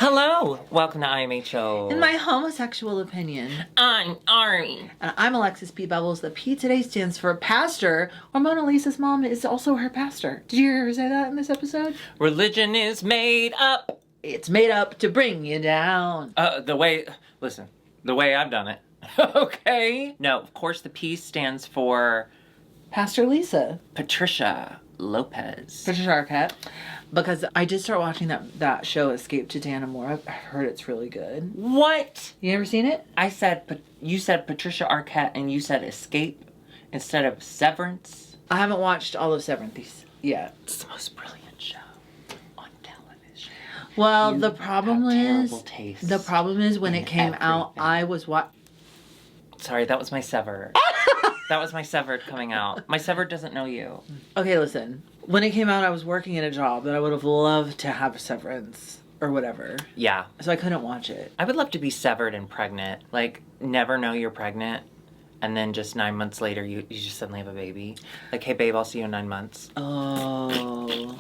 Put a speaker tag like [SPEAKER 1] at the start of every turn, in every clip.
[SPEAKER 1] Hello, welcome to IMHO.
[SPEAKER 2] In my homosexual opinion,
[SPEAKER 1] I'm Ari.
[SPEAKER 2] and I'm Alexis P. Bubbles. The P today stands for pastor, or Mona Lisa's mom is also her pastor. Did you hear her say that in this episode?
[SPEAKER 1] Religion is made up.
[SPEAKER 2] It's made up to bring you down.
[SPEAKER 1] The way I've done it. Okay. No, of course the P stands for
[SPEAKER 2] Pastor Lisa.
[SPEAKER 1] Patricia Lopez.
[SPEAKER 2] Patricia Arquette. Because I did start watching that show, Escape to Dannemora. I've heard it's really good.
[SPEAKER 1] What?
[SPEAKER 2] You ever seen it?
[SPEAKER 1] You said Patricia Arquette and you said Escape instead of Severance.
[SPEAKER 2] I haven't watched all of Severance yet.
[SPEAKER 1] It's the most brilliant show on television.
[SPEAKER 2] Well,
[SPEAKER 1] You
[SPEAKER 2] the problem
[SPEAKER 1] have
[SPEAKER 2] is
[SPEAKER 1] terrible taste
[SPEAKER 2] the problem is when
[SPEAKER 1] in
[SPEAKER 2] it came out,
[SPEAKER 1] everything.
[SPEAKER 2] I was
[SPEAKER 1] Sorry, that was my Severed. That was my Severed coming out. My Severed doesn't know you.
[SPEAKER 2] Okay, listen. When it came out, I was working in a job that I would have loved to have severance or whatever.
[SPEAKER 1] Yeah.
[SPEAKER 2] So I couldn't watch it.
[SPEAKER 1] I would love to be severed and pregnant. Like, never know you're pregnant. And then just 9 months later, you just suddenly have a baby. Like, hey, babe, I'll see you in 9 months.
[SPEAKER 2] Oh.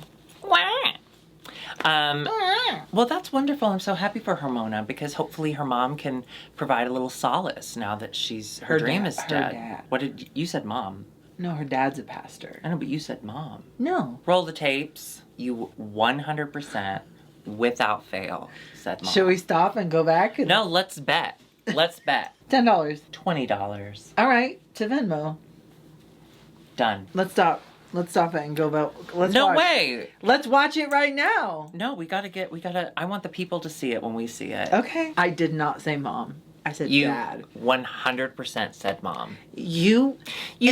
[SPEAKER 1] Well, that's wonderful. I'm so happy for Hermona because hopefully her mom can provide a little solace now that her dream is dead.
[SPEAKER 2] Dad.
[SPEAKER 1] What did you said mom?
[SPEAKER 2] No, her dad's a pastor.
[SPEAKER 1] I know, but you said mom.
[SPEAKER 2] No.
[SPEAKER 1] Roll the tapes. You 100% without fail said mom.
[SPEAKER 2] Should we stop and go back?
[SPEAKER 1] No, let's bet. Let's bet.
[SPEAKER 2] $10.
[SPEAKER 1] $20.
[SPEAKER 2] All right, to Venmo.
[SPEAKER 1] Done.
[SPEAKER 2] Let's stop. Let's stop it and go back.
[SPEAKER 1] No way.
[SPEAKER 2] Let's watch it right now.
[SPEAKER 1] No, I want the people to see it when we see it.
[SPEAKER 2] Okay. I did not say mom. I said
[SPEAKER 1] You
[SPEAKER 2] dad.
[SPEAKER 1] 100% said mom.
[SPEAKER 2] You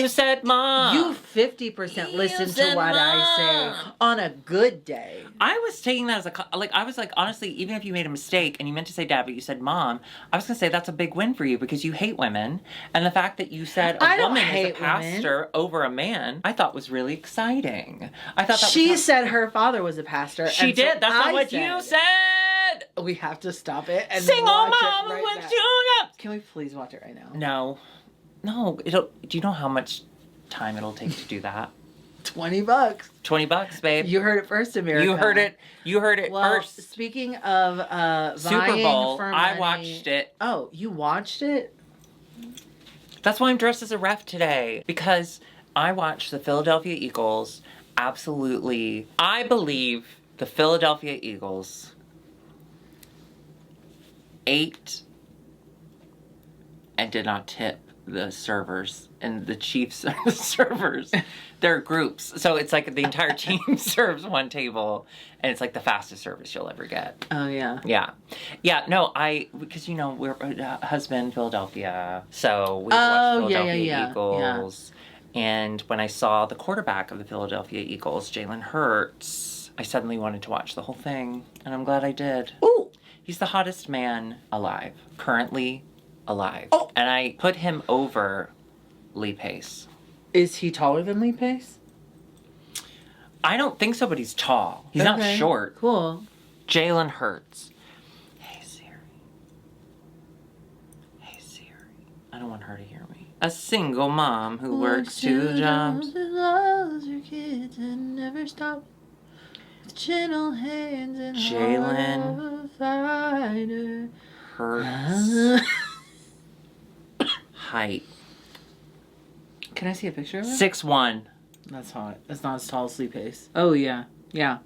[SPEAKER 1] said mom.
[SPEAKER 2] You 50% listen to
[SPEAKER 1] said
[SPEAKER 2] what I say on a good day.
[SPEAKER 1] I was taking that as I was like, honestly, even if you made a mistake and you meant to say dad, but you said mom, I was going to say that's a big win for you because you hate women. And the fact that you said a woman is a pastor over a man, I thought was really exciting. I thought that
[SPEAKER 2] She said her father was a pastor.
[SPEAKER 1] She
[SPEAKER 2] and
[SPEAKER 1] did.
[SPEAKER 2] so
[SPEAKER 1] That's not
[SPEAKER 2] I
[SPEAKER 1] what you said.
[SPEAKER 2] We have to stop it and
[SPEAKER 1] Sing on
[SPEAKER 2] watch
[SPEAKER 1] mom
[SPEAKER 2] it right
[SPEAKER 1] when
[SPEAKER 2] now.
[SPEAKER 1] you
[SPEAKER 2] Can we please watch it right now?
[SPEAKER 1] No. Do you know how much time it'll take to do that?
[SPEAKER 2] $20.
[SPEAKER 1] $20, babe.
[SPEAKER 2] You heard it first, America.
[SPEAKER 1] You heard it
[SPEAKER 2] well,
[SPEAKER 1] first.
[SPEAKER 2] Speaking of
[SPEAKER 1] Super
[SPEAKER 2] vying
[SPEAKER 1] Bowl,
[SPEAKER 2] for
[SPEAKER 1] I
[SPEAKER 2] money-
[SPEAKER 1] watched it.
[SPEAKER 2] Oh, you watched it?
[SPEAKER 1] That's why I'm dressed as a ref today. Because I watched the Philadelphia Eagles. Absolutely. I believe the Philadelphia Eagles ate and did not tip the servers, and the Chiefs are the servers. They're groups. So it's like the entire team serves one table, and it's like the fastest service you'll ever get.
[SPEAKER 2] Oh, yeah.
[SPEAKER 1] Yeah, no, because we're husband Philadelphia, so we watched Philadelphia Eagles. Yeah. And when I saw the quarterback of the Philadelphia Eagles, Jalen Hurts, I suddenly wanted to watch the whole thing, and I'm glad I did.
[SPEAKER 2] Ooh!
[SPEAKER 1] He's the hottest man alive. Currently alive.
[SPEAKER 2] Oh!
[SPEAKER 1] And I put him over Lee Pace.
[SPEAKER 2] Is he taller than Lee Pace?
[SPEAKER 1] I don't think so, but he's tall. He's not short.
[SPEAKER 2] Cool.
[SPEAKER 1] Jalen Hurts. Hey Siri. I don't want her to hear me. A single mom who works 2 jobs.
[SPEAKER 2] Loves her kids and never stop. Gentle hands and
[SPEAKER 1] Jalen
[SPEAKER 2] fighter.
[SPEAKER 1] Hurts. Height.
[SPEAKER 2] Can I see a picture of him?
[SPEAKER 1] 6'1".
[SPEAKER 2] That's hot. That's not as tall as Lee Pace. Oh, yeah. Yeah.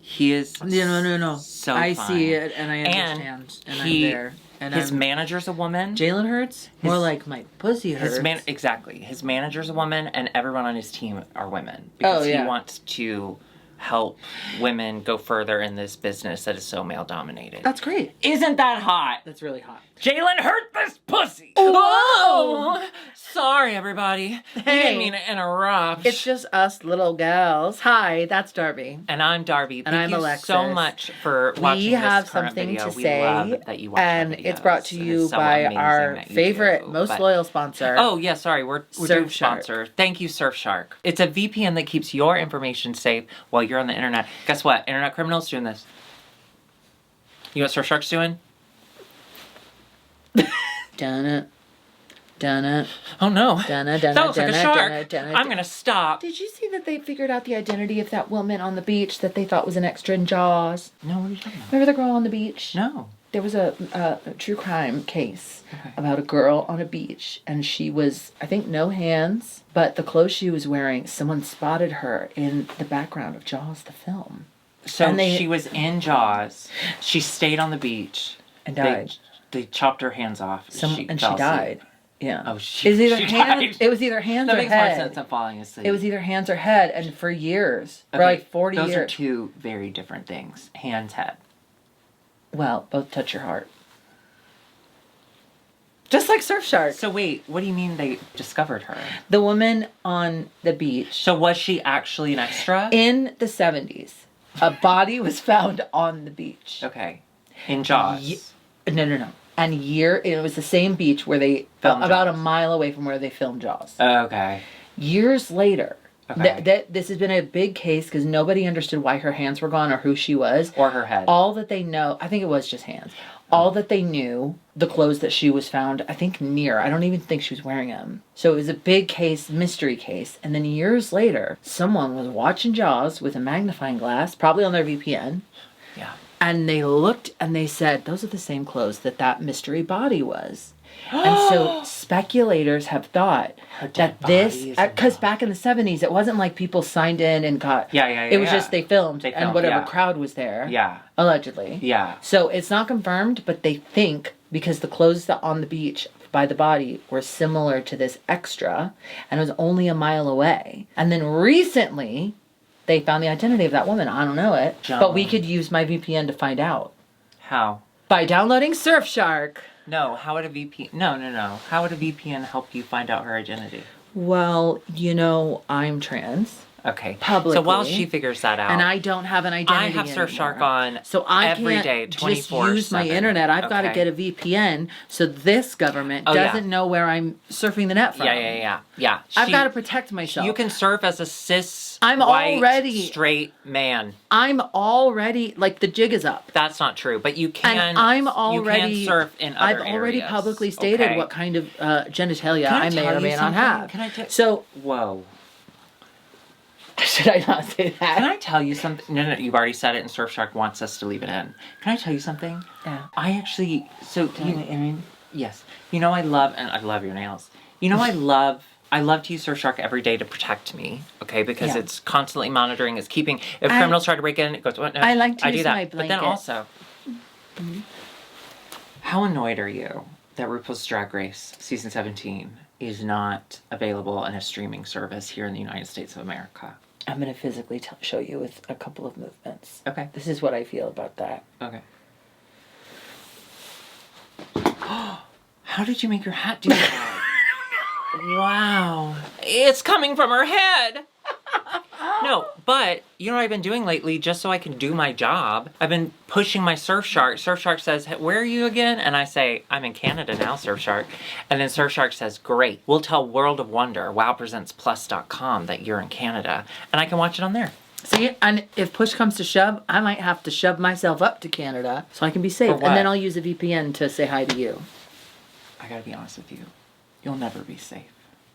[SPEAKER 1] He is
[SPEAKER 2] No.
[SPEAKER 1] so
[SPEAKER 2] I
[SPEAKER 1] fine.
[SPEAKER 2] see it and I understand. And I'm there. And
[SPEAKER 1] his manager's a woman.
[SPEAKER 2] Jalen Hurts? More like my pussy hurts.
[SPEAKER 1] Exactly. His manager's a woman and everyone on his team are women. Because he wants to help women go further in this business that is so male dominated.
[SPEAKER 2] That's great.
[SPEAKER 1] Isn't that hot?
[SPEAKER 2] That's really hot.
[SPEAKER 1] Jalen hurt this pussy.
[SPEAKER 2] Whoa!
[SPEAKER 1] Sorry, everybody.
[SPEAKER 2] Hey.
[SPEAKER 1] You didn't mean to interrupt.
[SPEAKER 2] It's just us little gals. Hi, that's Darby.
[SPEAKER 1] And I'm Darby.
[SPEAKER 2] And I'm Alexis.
[SPEAKER 1] Thank you so much for watching
[SPEAKER 2] We have
[SPEAKER 1] this current
[SPEAKER 2] something
[SPEAKER 1] video.
[SPEAKER 2] to
[SPEAKER 1] We
[SPEAKER 2] say,
[SPEAKER 1] love that you watch our
[SPEAKER 2] and
[SPEAKER 1] videos.
[SPEAKER 2] it's brought to
[SPEAKER 1] It
[SPEAKER 2] you
[SPEAKER 1] is so
[SPEAKER 2] by
[SPEAKER 1] amazing
[SPEAKER 2] our
[SPEAKER 1] that you
[SPEAKER 2] favorite,
[SPEAKER 1] do,
[SPEAKER 2] most
[SPEAKER 1] but-
[SPEAKER 2] loyal sponsor.
[SPEAKER 1] Oh, yeah, sorry. We're doing
[SPEAKER 2] Surfshark.
[SPEAKER 1] sponsor. Thank you, Surfshark. It's a VPN that keeps your information safe while you're on the internet. Guess what? Internet criminals doing this. You know what Surfshark's doing?
[SPEAKER 2] Dun it. Dun-na.
[SPEAKER 1] Oh no.
[SPEAKER 2] Dun-na,
[SPEAKER 1] That
[SPEAKER 2] dun-na,
[SPEAKER 1] looks like a
[SPEAKER 2] dun-na,
[SPEAKER 1] shark.
[SPEAKER 2] dun-na, dun-na,
[SPEAKER 1] I'm gonna stop.
[SPEAKER 2] Did you see that they figured out the identity of that woman on the beach that they thought was an extra in Jaws?
[SPEAKER 1] No, what are you talking about?
[SPEAKER 2] Remember the girl on the beach?
[SPEAKER 1] No.
[SPEAKER 2] There was a true crime case about a girl on a beach, and she was, I think, no hands, but the clothes she was wearing, someone spotted her in the background of Jaws, the film.
[SPEAKER 1] So she was in Jaws. She stayed on the beach.
[SPEAKER 2] And died.
[SPEAKER 1] They chopped her hands off.
[SPEAKER 2] She died. Yeah.
[SPEAKER 1] Oh,
[SPEAKER 2] died. It was either hands or head.
[SPEAKER 1] That makes more sense than falling asleep.
[SPEAKER 2] It was either hands or head, and for years, for like 40 years.
[SPEAKER 1] Those are two very different things. Hands, head.
[SPEAKER 2] Well, both touch your heart. Just like Surfshark.
[SPEAKER 1] So wait, what do you mean they discovered her?
[SPEAKER 2] The woman on the beach.
[SPEAKER 1] So was she actually an extra?
[SPEAKER 2] In the 70s, a body was found on the beach.
[SPEAKER 1] Okay. In Jaws.
[SPEAKER 2] No. And it was the same beach where they
[SPEAKER 1] filmed
[SPEAKER 2] about
[SPEAKER 1] Jaws.
[SPEAKER 2] a mile away from where they filmed Jaws.
[SPEAKER 1] Okay.
[SPEAKER 2] Years later,
[SPEAKER 1] okay.
[SPEAKER 2] This has been a big case because nobody understood why her hands were gone or who she was.
[SPEAKER 1] Or her head.
[SPEAKER 2] All that they know, I think it was just hands. All that they knew, the clothes that she was found, I think near. I don't even think she was wearing them. So it was a big case, mystery case. And then years later, someone was watching Jaws with a magnifying glass, probably on their VPN.
[SPEAKER 1] Yeah.
[SPEAKER 2] And they looked and they said, those are the same clothes that mystery body was. And so speculators have thought that this, because back in the 70s, it wasn't like people signed in and got, it was just they filmed and whatever crowd was there.
[SPEAKER 1] Yeah.
[SPEAKER 2] Allegedly.
[SPEAKER 1] Yeah.
[SPEAKER 2] So it's not confirmed, but they think because the clothes on the beach by the body were similar to this extra and it was only a mile away. And then recently they found the identity of that woman. I don't know it, but we could use my VPN to find out.
[SPEAKER 1] How?
[SPEAKER 2] By downloading Surfshark.
[SPEAKER 1] No, how would a VPN... No. How would a VPN help you find out her identity?
[SPEAKER 2] Well, I'm trans.
[SPEAKER 1] Okay.
[SPEAKER 2] Publicly.
[SPEAKER 1] So while she figures that out...
[SPEAKER 2] And I don't have an identity
[SPEAKER 1] I have Surfshark
[SPEAKER 2] anymore.
[SPEAKER 1] on
[SPEAKER 2] so I
[SPEAKER 1] every
[SPEAKER 2] can't
[SPEAKER 1] day, 24/7.
[SPEAKER 2] just use my internet. I've got to get a VPN so this government doesn't know where I'm surfing the net from.
[SPEAKER 1] Yeah.
[SPEAKER 2] I've got to protect myself.
[SPEAKER 1] You can surf as a cis, straight man.
[SPEAKER 2] I'm already, like, the jig is up.
[SPEAKER 1] That's not true, but you can.
[SPEAKER 2] And I'm already.
[SPEAKER 1] You can surf in other
[SPEAKER 2] I've already
[SPEAKER 1] areas.
[SPEAKER 2] publicly stated what kind of genitalia I may or may not have.
[SPEAKER 1] Can I tell?
[SPEAKER 2] So.
[SPEAKER 1] Whoa.
[SPEAKER 2] Should I not say that?
[SPEAKER 1] Can I tell you something? No, you've already said it, and Surfshark wants us to leave it in. Can I tell you something?
[SPEAKER 2] Yeah.
[SPEAKER 1] I actually. So.
[SPEAKER 2] Erin?
[SPEAKER 1] Yes. I love your nails. I love to use Surfshark every day to protect me, okay? Because it's constantly monitoring, it's keeping... If criminals try to break in, it goes... What? No,
[SPEAKER 2] I like to use
[SPEAKER 1] do that.
[SPEAKER 2] my blanket.
[SPEAKER 1] But then also... How annoyed are you that RuPaul's Drag Race Season 17 is not available in a streaming service here in the United States of America?
[SPEAKER 2] I'm going to physically show you with a couple of movements.
[SPEAKER 1] Okay.
[SPEAKER 2] This is what I feel about that.
[SPEAKER 1] Okay. How did you make your hat do that? Wow. It's coming from her head. No, but you know what I've been doing lately just so I can do my job? I've been pushing my Surfshark. Surfshark says, hey, where are you again? And I say, I'm in Canada now, Surfshark. And then Surfshark says, great. We'll tell World of Wonder, WowPresentsPlus.com that you're in Canada. And I can watch it on there.
[SPEAKER 2] See, and if push comes to shove, I might have to shove myself up to Canada so I can be safe. And then I'll use a VPN to say hi to you.
[SPEAKER 1] I gotta be honest with you. You'll never be safe.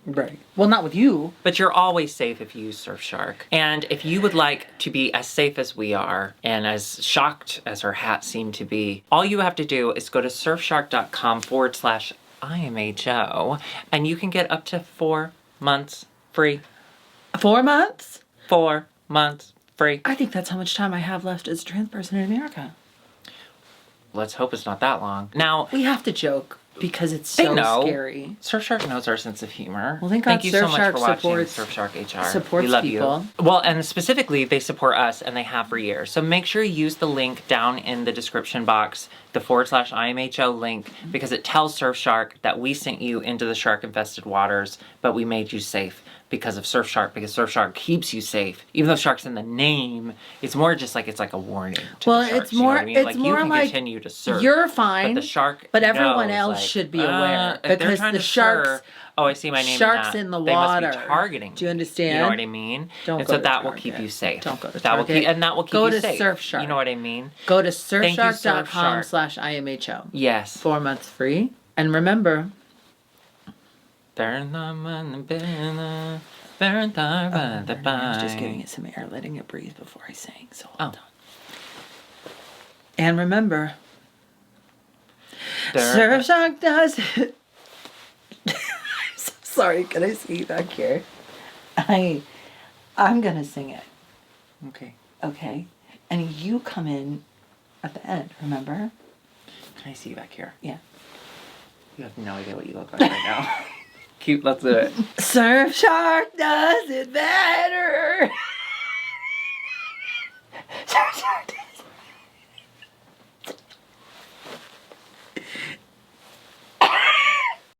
[SPEAKER 2] Right. Well, not with you.
[SPEAKER 1] But you're always safe if you use Surfshark. And if you would like to be as safe as we are and as shocked as her hat seemed to be, all you have to do is go to surfshark.com/IMHO and you can get up to 4 months free.
[SPEAKER 2] 4 months?
[SPEAKER 1] 4 months free.
[SPEAKER 2] I think that's how much time I have left as a trans person in America.
[SPEAKER 1] Let's hope it's not that long. Now,
[SPEAKER 2] we have to joke. Because it's so scary.
[SPEAKER 1] Surfshark knows our sense of humor.
[SPEAKER 2] Well, thank you so much for watching Surfshark HR.
[SPEAKER 1] We love
[SPEAKER 2] people.
[SPEAKER 1] You. Well, and specifically, they support us, and they have for years. So make sure you use the link down in the description box, the /IMHO link, because it tells Surfshark that we sent you into the shark-infested waters, but we made you safe because of Surfshark, because Surfshark keeps you safe. Even though shark's in the name, it's more just like it's like a warning to the sharks,
[SPEAKER 2] it's more,
[SPEAKER 1] you know what I mean?
[SPEAKER 2] it's
[SPEAKER 1] like
[SPEAKER 2] more
[SPEAKER 1] you can
[SPEAKER 2] like
[SPEAKER 1] continue to surf.
[SPEAKER 2] You're fine,
[SPEAKER 1] but the shark
[SPEAKER 2] but everyone
[SPEAKER 1] knows,
[SPEAKER 2] else should be aware
[SPEAKER 1] because
[SPEAKER 2] the sharks.
[SPEAKER 1] Surf, I see my name.
[SPEAKER 2] Sharks in the water.
[SPEAKER 1] They must be targeting.
[SPEAKER 2] Do you understand?
[SPEAKER 1] You know what I mean?
[SPEAKER 2] Don't
[SPEAKER 1] and
[SPEAKER 2] go
[SPEAKER 1] so
[SPEAKER 2] to
[SPEAKER 1] that
[SPEAKER 2] Target.
[SPEAKER 1] will keep you safe.
[SPEAKER 2] Don't go to
[SPEAKER 1] that will
[SPEAKER 2] Target.
[SPEAKER 1] keep, and that will keep
[SPEAKER 2] go
[SPEAKER 1] you
[SPEAKER 2] to
[SPEAKER 1] safe.
[SPEAKER 2] Surfshark.
[SPEAKER 1] You know what I mean?
[SPEAKER 2] Go to surfshark.com/IMHO.
[SPEAKER 1] Yes.
[SPEAKER 2] 4 months free. And remember, I was just giving it some air, letting it breathe before I sang, so hold on. And remember, Surfshark does it. I'm so sorry, can I see you back here? I'm gonna sing it. Okay? And you come in at the end, remember?
[SPEAKER 1] Can I see you back here?
[SPEAKER 2] Yeah.
[SPEAKER 1] You have no idea what you look like right now. Let's do it.
[SPEAKER 2] Surfshark does it better. Surfshark does it.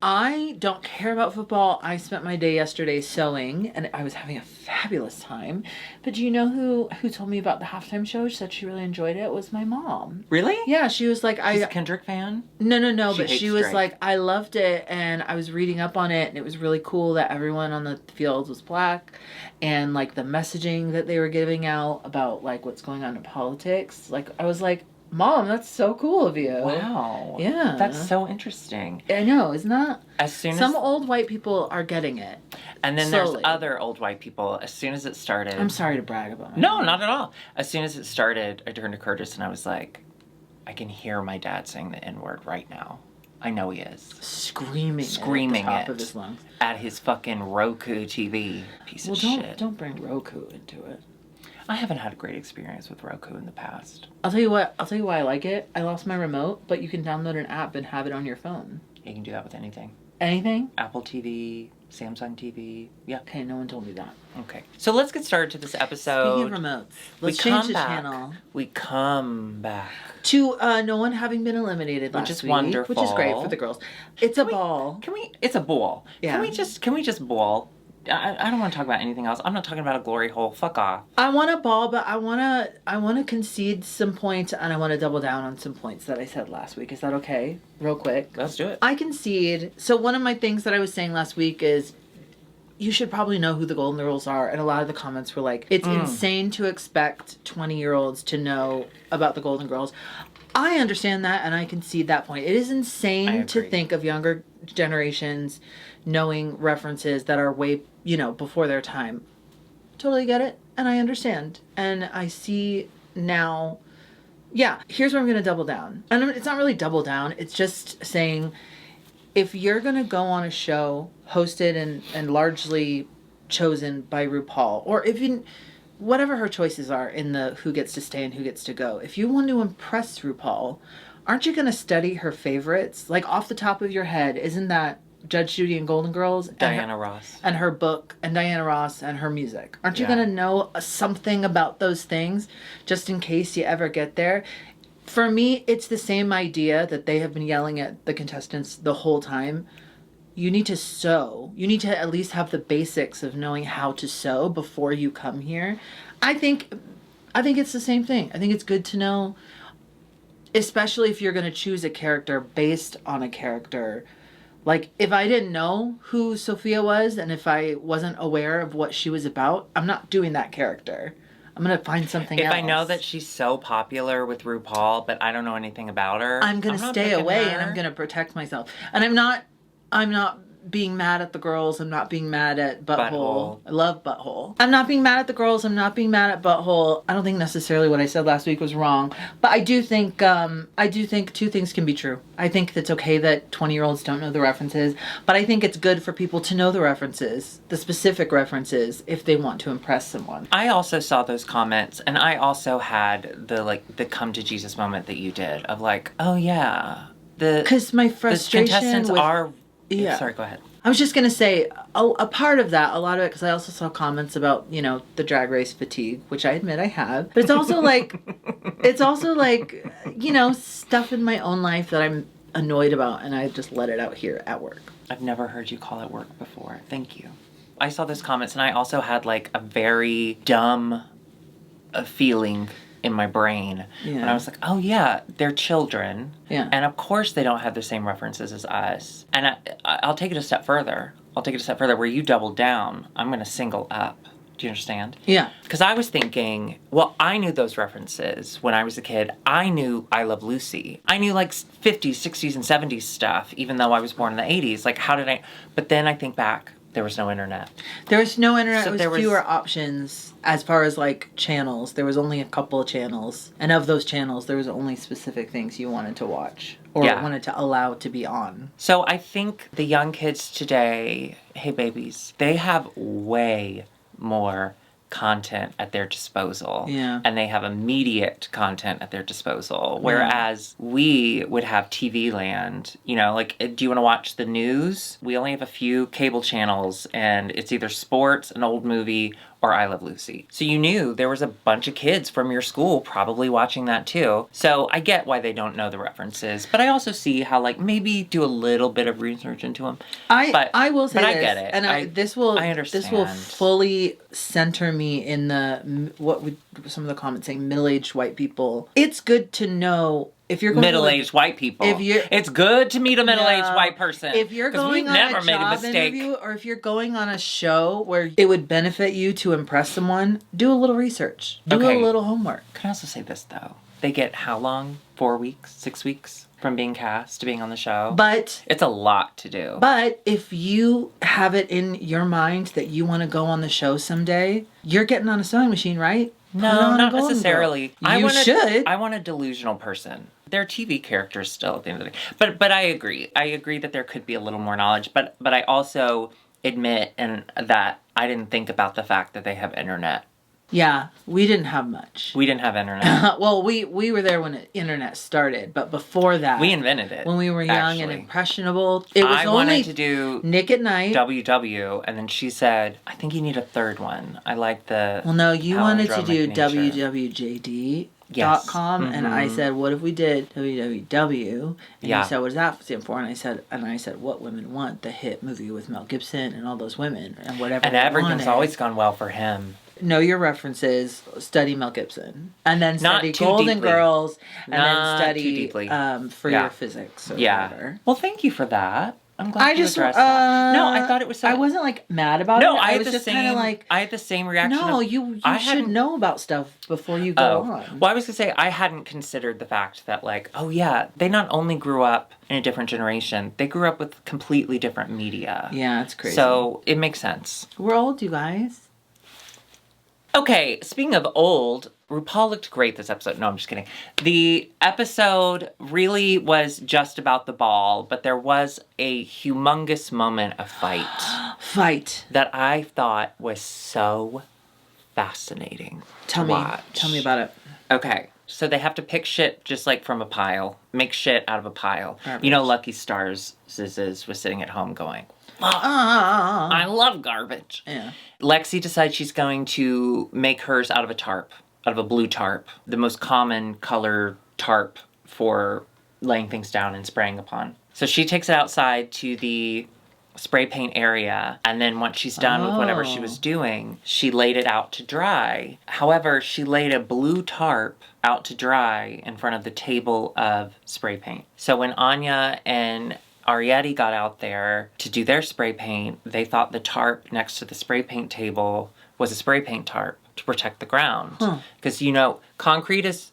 [SPEAKER 2] I don't care about football. I spent my day yesterday sewing, and I was having a fabulous time. But do you know who told me about the halftime show? She said she really enjoyed it. It was my mom.
[SPEAKER 1] Really?
[SPEAKER 2] Yeah, she was like,
[SPEAKER 1] She's a Kendrick fan?
[SPEAKER 2] No, but she was like, I loved it, and I was reading up on it, and it was really cool that everyone on the field was black, and like the messaging that they were giving out about like what's going on in politics. Like, I was like, Mom, that's so cool of you.
[SPEAKER 1] Wow.
[SPEAKER 2] Yeah.
[SPEAKER 1] That's so interesting.
[SPEAKER 2] I know, isn't that? Some
[SPEAKER 1] as
[SPEAKER 2] old white people are getting it.
[SPEAKER 1] And then slowly. There's other old white people. As soon as it started...
[SPEAKER 2] I'm sorry to brag about it.
[SPEAKER 1] No, not at all. As soon as it started, I turned to Curtis and I was like, I can hear my dad saying the N-word right now. I know he is.
[SPEAKER 2] Screaming at the top of his lungs.
[SPEAKER 1] At his fucking Roku TV. Piece of shit.
[SPEAKER 2] Don't bring Roku into it.
[SPEAKER 1] I haven't had a great experience with Roku in the past.
[SPEAKER 2] I'll tell you why I like it. I lost my remote, but you can download an app and have it on your phone.
[SPEAKER 1] You can do that with anything.
[SPEAKER 2] Anything?
[SPEAKER 1] Apple TV, Samsung TV. Yeah.
[SPEAKER 2] Okay, no one told me that.
[SPEAKER 1] Okay. So let's get started to this episode.
[SPEAKER 2] Speaking of remotes, let's change the channel.
[SPEAKER 1] We come back.
[SPEAKER 2] To no one having been eliminated last week.
[SPEAKER 1] Which is wonderful.
[SPEAKER 2] Which is great for the girls. It's a ball.
[SPEAKER 1] It's a ball.
[SPEAKER 2] Yeah.
[SPEAKER 1] Can we just ball? I don't want to talk about anything else. I'm not talking about a glory hole. Fuck off.
[SPEAKER 2] I want a ball, but I want to concede some points, and I want to double down on some points that I said last week. Is that okay? Real quick.
[SPEAKER 1] Let's do it.
[SPEAKER 2] I concede. So one of my things that I was saying last week is you should probably know who the Golden Girls are, and a lot of the comments were like, it's insane to expect 20-year-olds to know about the Golden Girls. I understand that, and I concede that point. It is insane to think of younger generations knowing references that are way, before their time. Totally get it, and I understand. And I see now, here's where I'm going to double down. And it's not really double down, it's just saying, if you're going to go on a show hosted and largely chosen by RuPaul, or even whatever her choices are in the who gets to stay and who gets to go, if you want to impress RuPaul, aren't you going to study her favorites? Like, off the top of your head, isn't that Judge Judy and Golden Girls?
[SPEAKER 1] Diana Ross.
[SPEAKER 2] And her book, and Diana Ross and her music. Aren't you going to know something about those things just in case you ever get there? For me, it's the same idea that they have been yelling at the contestants the whole time. You need to sew. You need to at least have the basics of knowing how to sew before you come here. I think it's the same thing. I think it's good to know, especially if you're going to choose a character based on a character. Like, if I didn't know who Sophia was and if I wasn't aware of what she was about, I'm not doing that character. I'm going to find something else.
[SPEAKER 1] If I know that she's so popular with RuPaul, but I don't know anything about her,
[SPEAKER 2] I'm going to stay away and I'm going to protect myself. And I'm not being mad at the girls. I'm not being mad at Butthole. I love Butthole. I'm not being mad at the girls. I'm not being mad at Butthole. I don't think necessarily what I said last week was wrong, but I do think two things can be true. I think it's okay that 20-year-olds don't know the references, but I think it's good for people to know the references, the specific references, if they want to impress someone.
[SPEAKER 1] I also saw those comments, and I also had the come to Jesus moment that you did of like, oh yeah, because
[SPEAKER 2] my frustration
[SPEAKER 1] the contestants are.
[SPEAKER 2] Yeah.
[SPEAKER 1] Sorry, go ahead.
[SPEAKER 2] I was just going to say, a part of that, a lot of it, because I also saw comments about, the drag race fatigue, which I admit I have. But it's also like, stuff in my own life that I'm annoyed about, and I just let it out here at work.
[SPEAKER 1] I've never heard you call it work before. Thank you. I saw those comments, and I also had like a very dumb feeling in my brain. Yeah. And I was like, oh yeah, they're children.
[SPEAKER 2] Yeah.
[SPEAKER 1] And of course they don't have the same references as us. And I'll take it a step further. Where you double down, I'm going to single up. Do you understand?
[SPEAKER 2] Yeah.
[SPEAKER 1] Because I was thinking, well, I knew those references when I was a kid. I knew I Love Lucy. I knew like 50s, 60s, and 70s stuff, even though I was born in the 80s. Like, how did I? But then I think back, there was no internet.
[SPEAKER 2] There was no internet.
[SPEAKER 1] So
[SPEAKER 2] there was fewer options as far as like channels. There was only a couple of channels. And of those channels, there was only specific things you wanted to watch or wanted to allow to be on.
[SPEAKER 1] So I think the young kids today, hey babies, they have way more content at their disposal.
[SPEAKER 2] Yeah.
[SPEAKER 1] And they have immediate content at their disposal. Whereas we would have TV land, you know, like, do you want to watch the news? We only have a few cable channels and it's either sports, an old movie, or I Love Lucy. So you knew there was a bunch of kids from your school probably watching that too. So I get why they don't know the references, but I also see how, like, maybe do a little bit of research into them.
[SPEAKER 2] I will say
[SPEAKER 1] but
[SPEAKER 2] this,
[SPEAKER 1] I get it.
[SPEAKER 2] And
[SPEAKER 1] I understand.
[SPEAKER 2] This will fully center me in the, what would some of the comments saying, middle-aged white people. It's good to know if you're going
[SPEAKER 1] middle-aged white people. It's good to meet a middle-aged white person.
[SPEAKER 2] If you're going on a job interview, or if you're going on a show where it would benefit you to impress someone, do a little research. Do a little homework.
[SPEAKER 1] Can I also say this though? They get how long? 4 weeks? 6 weeks? From being cast to being on the show?
[SPEAKER 2] But
[SPEAKER 1] it's a lot to do.
[SPEAKER 2] But if you have it in your mind that you want to go on the show someday, you're getting on a sewing machine, right?
[SPEAKER 1] No, not necessarily.
[SPEAKER 2] You should.
[SPEAKER 1] I want a delusional person. They're TV characters still at the end of the day. But I agree. I agree that there could be a little more knowledge. But I also admit that I didn't think about the fact that they have internet.
[SPEAKER 2] Yeah, we didn't have much.
[SPEAKER 1] We didn't have internet.
[SPEAKER 2] Well, we were there when the internet started, but before that,
[SPEAKER 1] we invented it.
[SPEAKER 2] When we were young and impressionable, it was
[SPEAKER 1] I wanted to do
[SPEAKER 2] Nick at Night,
[SPEAKER 1] WW, and then she said, "I think you need a third one." I like the.
[SPEAKER 2] Well, no, you wanted to do wwjd.com, and I said, "What if we did www?" And you said, "What does that stand for?" And I said, "What women want," the hit movie with Mel Gibson and all those women and whatever.
[SPEAKER 1] And everything's always gone well for him.
[SPEAKER 2] Know your references, study Mel Gibson, and then study Golden Girls, and then study for your physics or whatever.
[SPEAKER 1] Well, thank you for that. I'm glad you addressed that. No, I thought it was so...
[SPEAKER 2] I wasn't, like, mad about it.
[SPEAKER 1] I
[SPEAKER 2] was just kind of like...
[SPEAKER 1] I had the same reaction.
[SPEAKER 2] No, you should know about stuff before you go on.
[SPEAKER 1] Well, I was going to say, I hadn't considered the fact that, like, oh, yeah, they not only grew up in a different generation, they grew up with completely different media.
[SPEAKER 2] Yeah, it's crazy.
[SPEAKER 1] So, it makes sense.
[SPEAKER 2] We're old, you guys.
[SPEAKER 1] Okay, speaking of old, RuPaul looked great this episode. No, I'm just kidding. The episode really was just about the ball, but there was a humongous moment of fight that I thought was so fascinating to watch.
[SPEAKER 2] Tell me about it.
[SPEAKER 1] Okay, so they have to pick shit just like from a pile, make shit out of a pile. Garbage. You know, Lucky Stars Ziz was sitting at home going, I love garbage.
[SPEAKER 2] Yeah.
[SPEAKER 1] Lexi decides she's going to make hers out of a tarp, out of a blue tarp, the most common color tarp for laying things down and spraying upon. So she takes it outside to the spray paint area, and then once she's done with whatever she was doing, she laid it out to dry. However, she laid a blue tarp out to dry in front of the table of spray paint. So when Anya and Arietti got out there to do their spray paint, they thought the tarp next to the spray paint table was a spray paint tarp to protect the ground. Because, you know, concrete is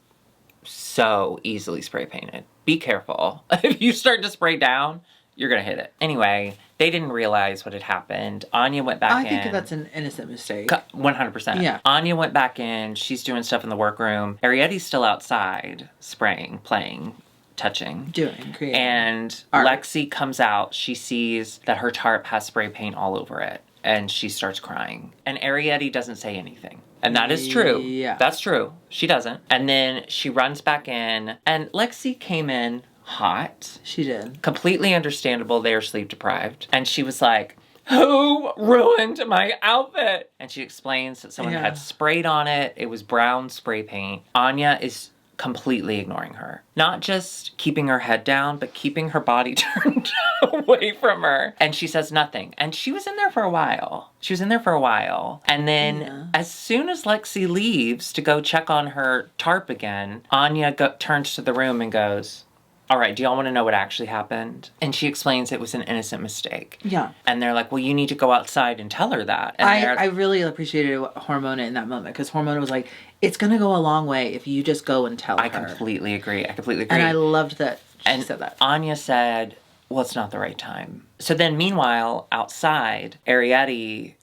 [SPEAKER 1] so easily spray painted. Be careful. If you start to spray down, you're going to hit it. Anyway, they didn't realize what had happened. Anya went back in.
[SPEAKER 2] I think that's an innocent mistake.
[SPEAKER 1] 100%.
[SPEAKER 2] Yeah.
[SPEAKER 1] Anya went back in. She's doing stuff in the workroom. Arietti's still outside, spraying, playing, touching.
[SPEAKER 2] Creating.
[SPEAKER 1] And Lexi comes out. She sees that her tarp has spray paint all over it. And she starts crying. And Arietti doesn't say anything. And that is true.
[SPEAKER 2] Yeah.
[SPEAKER 1] That's true. She doesn't. And then she runs back in. And Lexi came in hot.
[SPEAKER 2] She did.
[SPEAKER 1] Completely understandable. They are sleep deprived. And she was like, who ruined my outfit? And she explains that someone had sprayed on it. It was brown spray paint. Anya is completely ignoring her. Not just keeping her head down, but keeping her body turned away from her. And she says nothing. And she was in there for a while. And then as soon as Lexi leaves to go check on her tarp again, Anya turns to the room and goes, all right, do y'all want to know what actually happened? And she explains it was an innocent mistake.
[SPEAKER 2] Yeah.
[SPEAKER 1] And they're like, well, you need to go outside and tell her that. And
[SPEAKER 2] I really appreciated Hormona in that moment because Hormona was like, it's going to go a long way if you just go and tell her.
[SPEAKER 1] I completely agree.
[SPEAKER 2] And I loved that she said that.
[SPEAKER 1] Anya said, well, it's not the right time. So then meanwhile, outside, Arietti,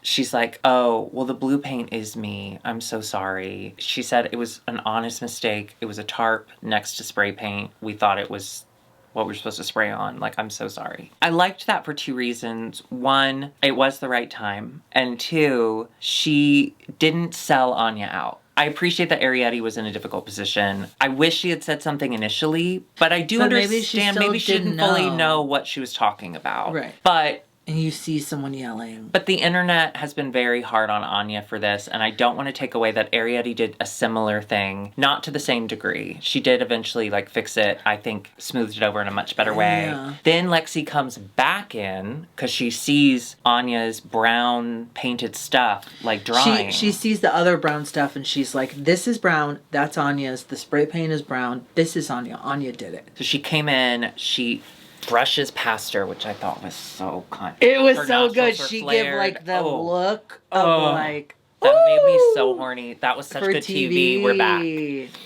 [SPEAKER 1] she's like, oh, well, the blue paint is me. I'm so sorry. She said it was an honest mistake. It was a tarp next to spray paint. We thought it was what we were supposed to spray on. Like, I'm so sorry. I liked that for 2 reasons. 1, it was the right time. And 2, she didn't sell Anya out. I appreciate that Arietti was in a difficult position. I wish she had said something initially, but I do understand maybe she didn't fully know what she was talking about.
[SPEAKER 2] Right.
[SPEAKER 1] But
[SPEAKER 2] and you see someone yelling.
[SPEAKER 1] But the internet has been very hard on Anya for this, and I don't want to take away that Arietti did a similar thing, not to the same degree. She did eventually, like, fix it, I think, smoothed it over in a much better way.
[SPEAKER 2] Yeah.
[SPEAKER 1] Then Lexi comes back in, because she sees Anya's brown painted stuff, like, drying.
[SPEAKER 2] She sees the other brown stuff, and she's like, this is brown, that's Anya's, the spray paint is brown, this is Anya. Anya did it.
[SPEAKER 1] So she came in, she brushes past her, which I thought was so kind.
[SPEAKER 2] It was so good. She gave like the look of like.
[SPEAKER 1] That made me so horny. That was such good TV. We're back.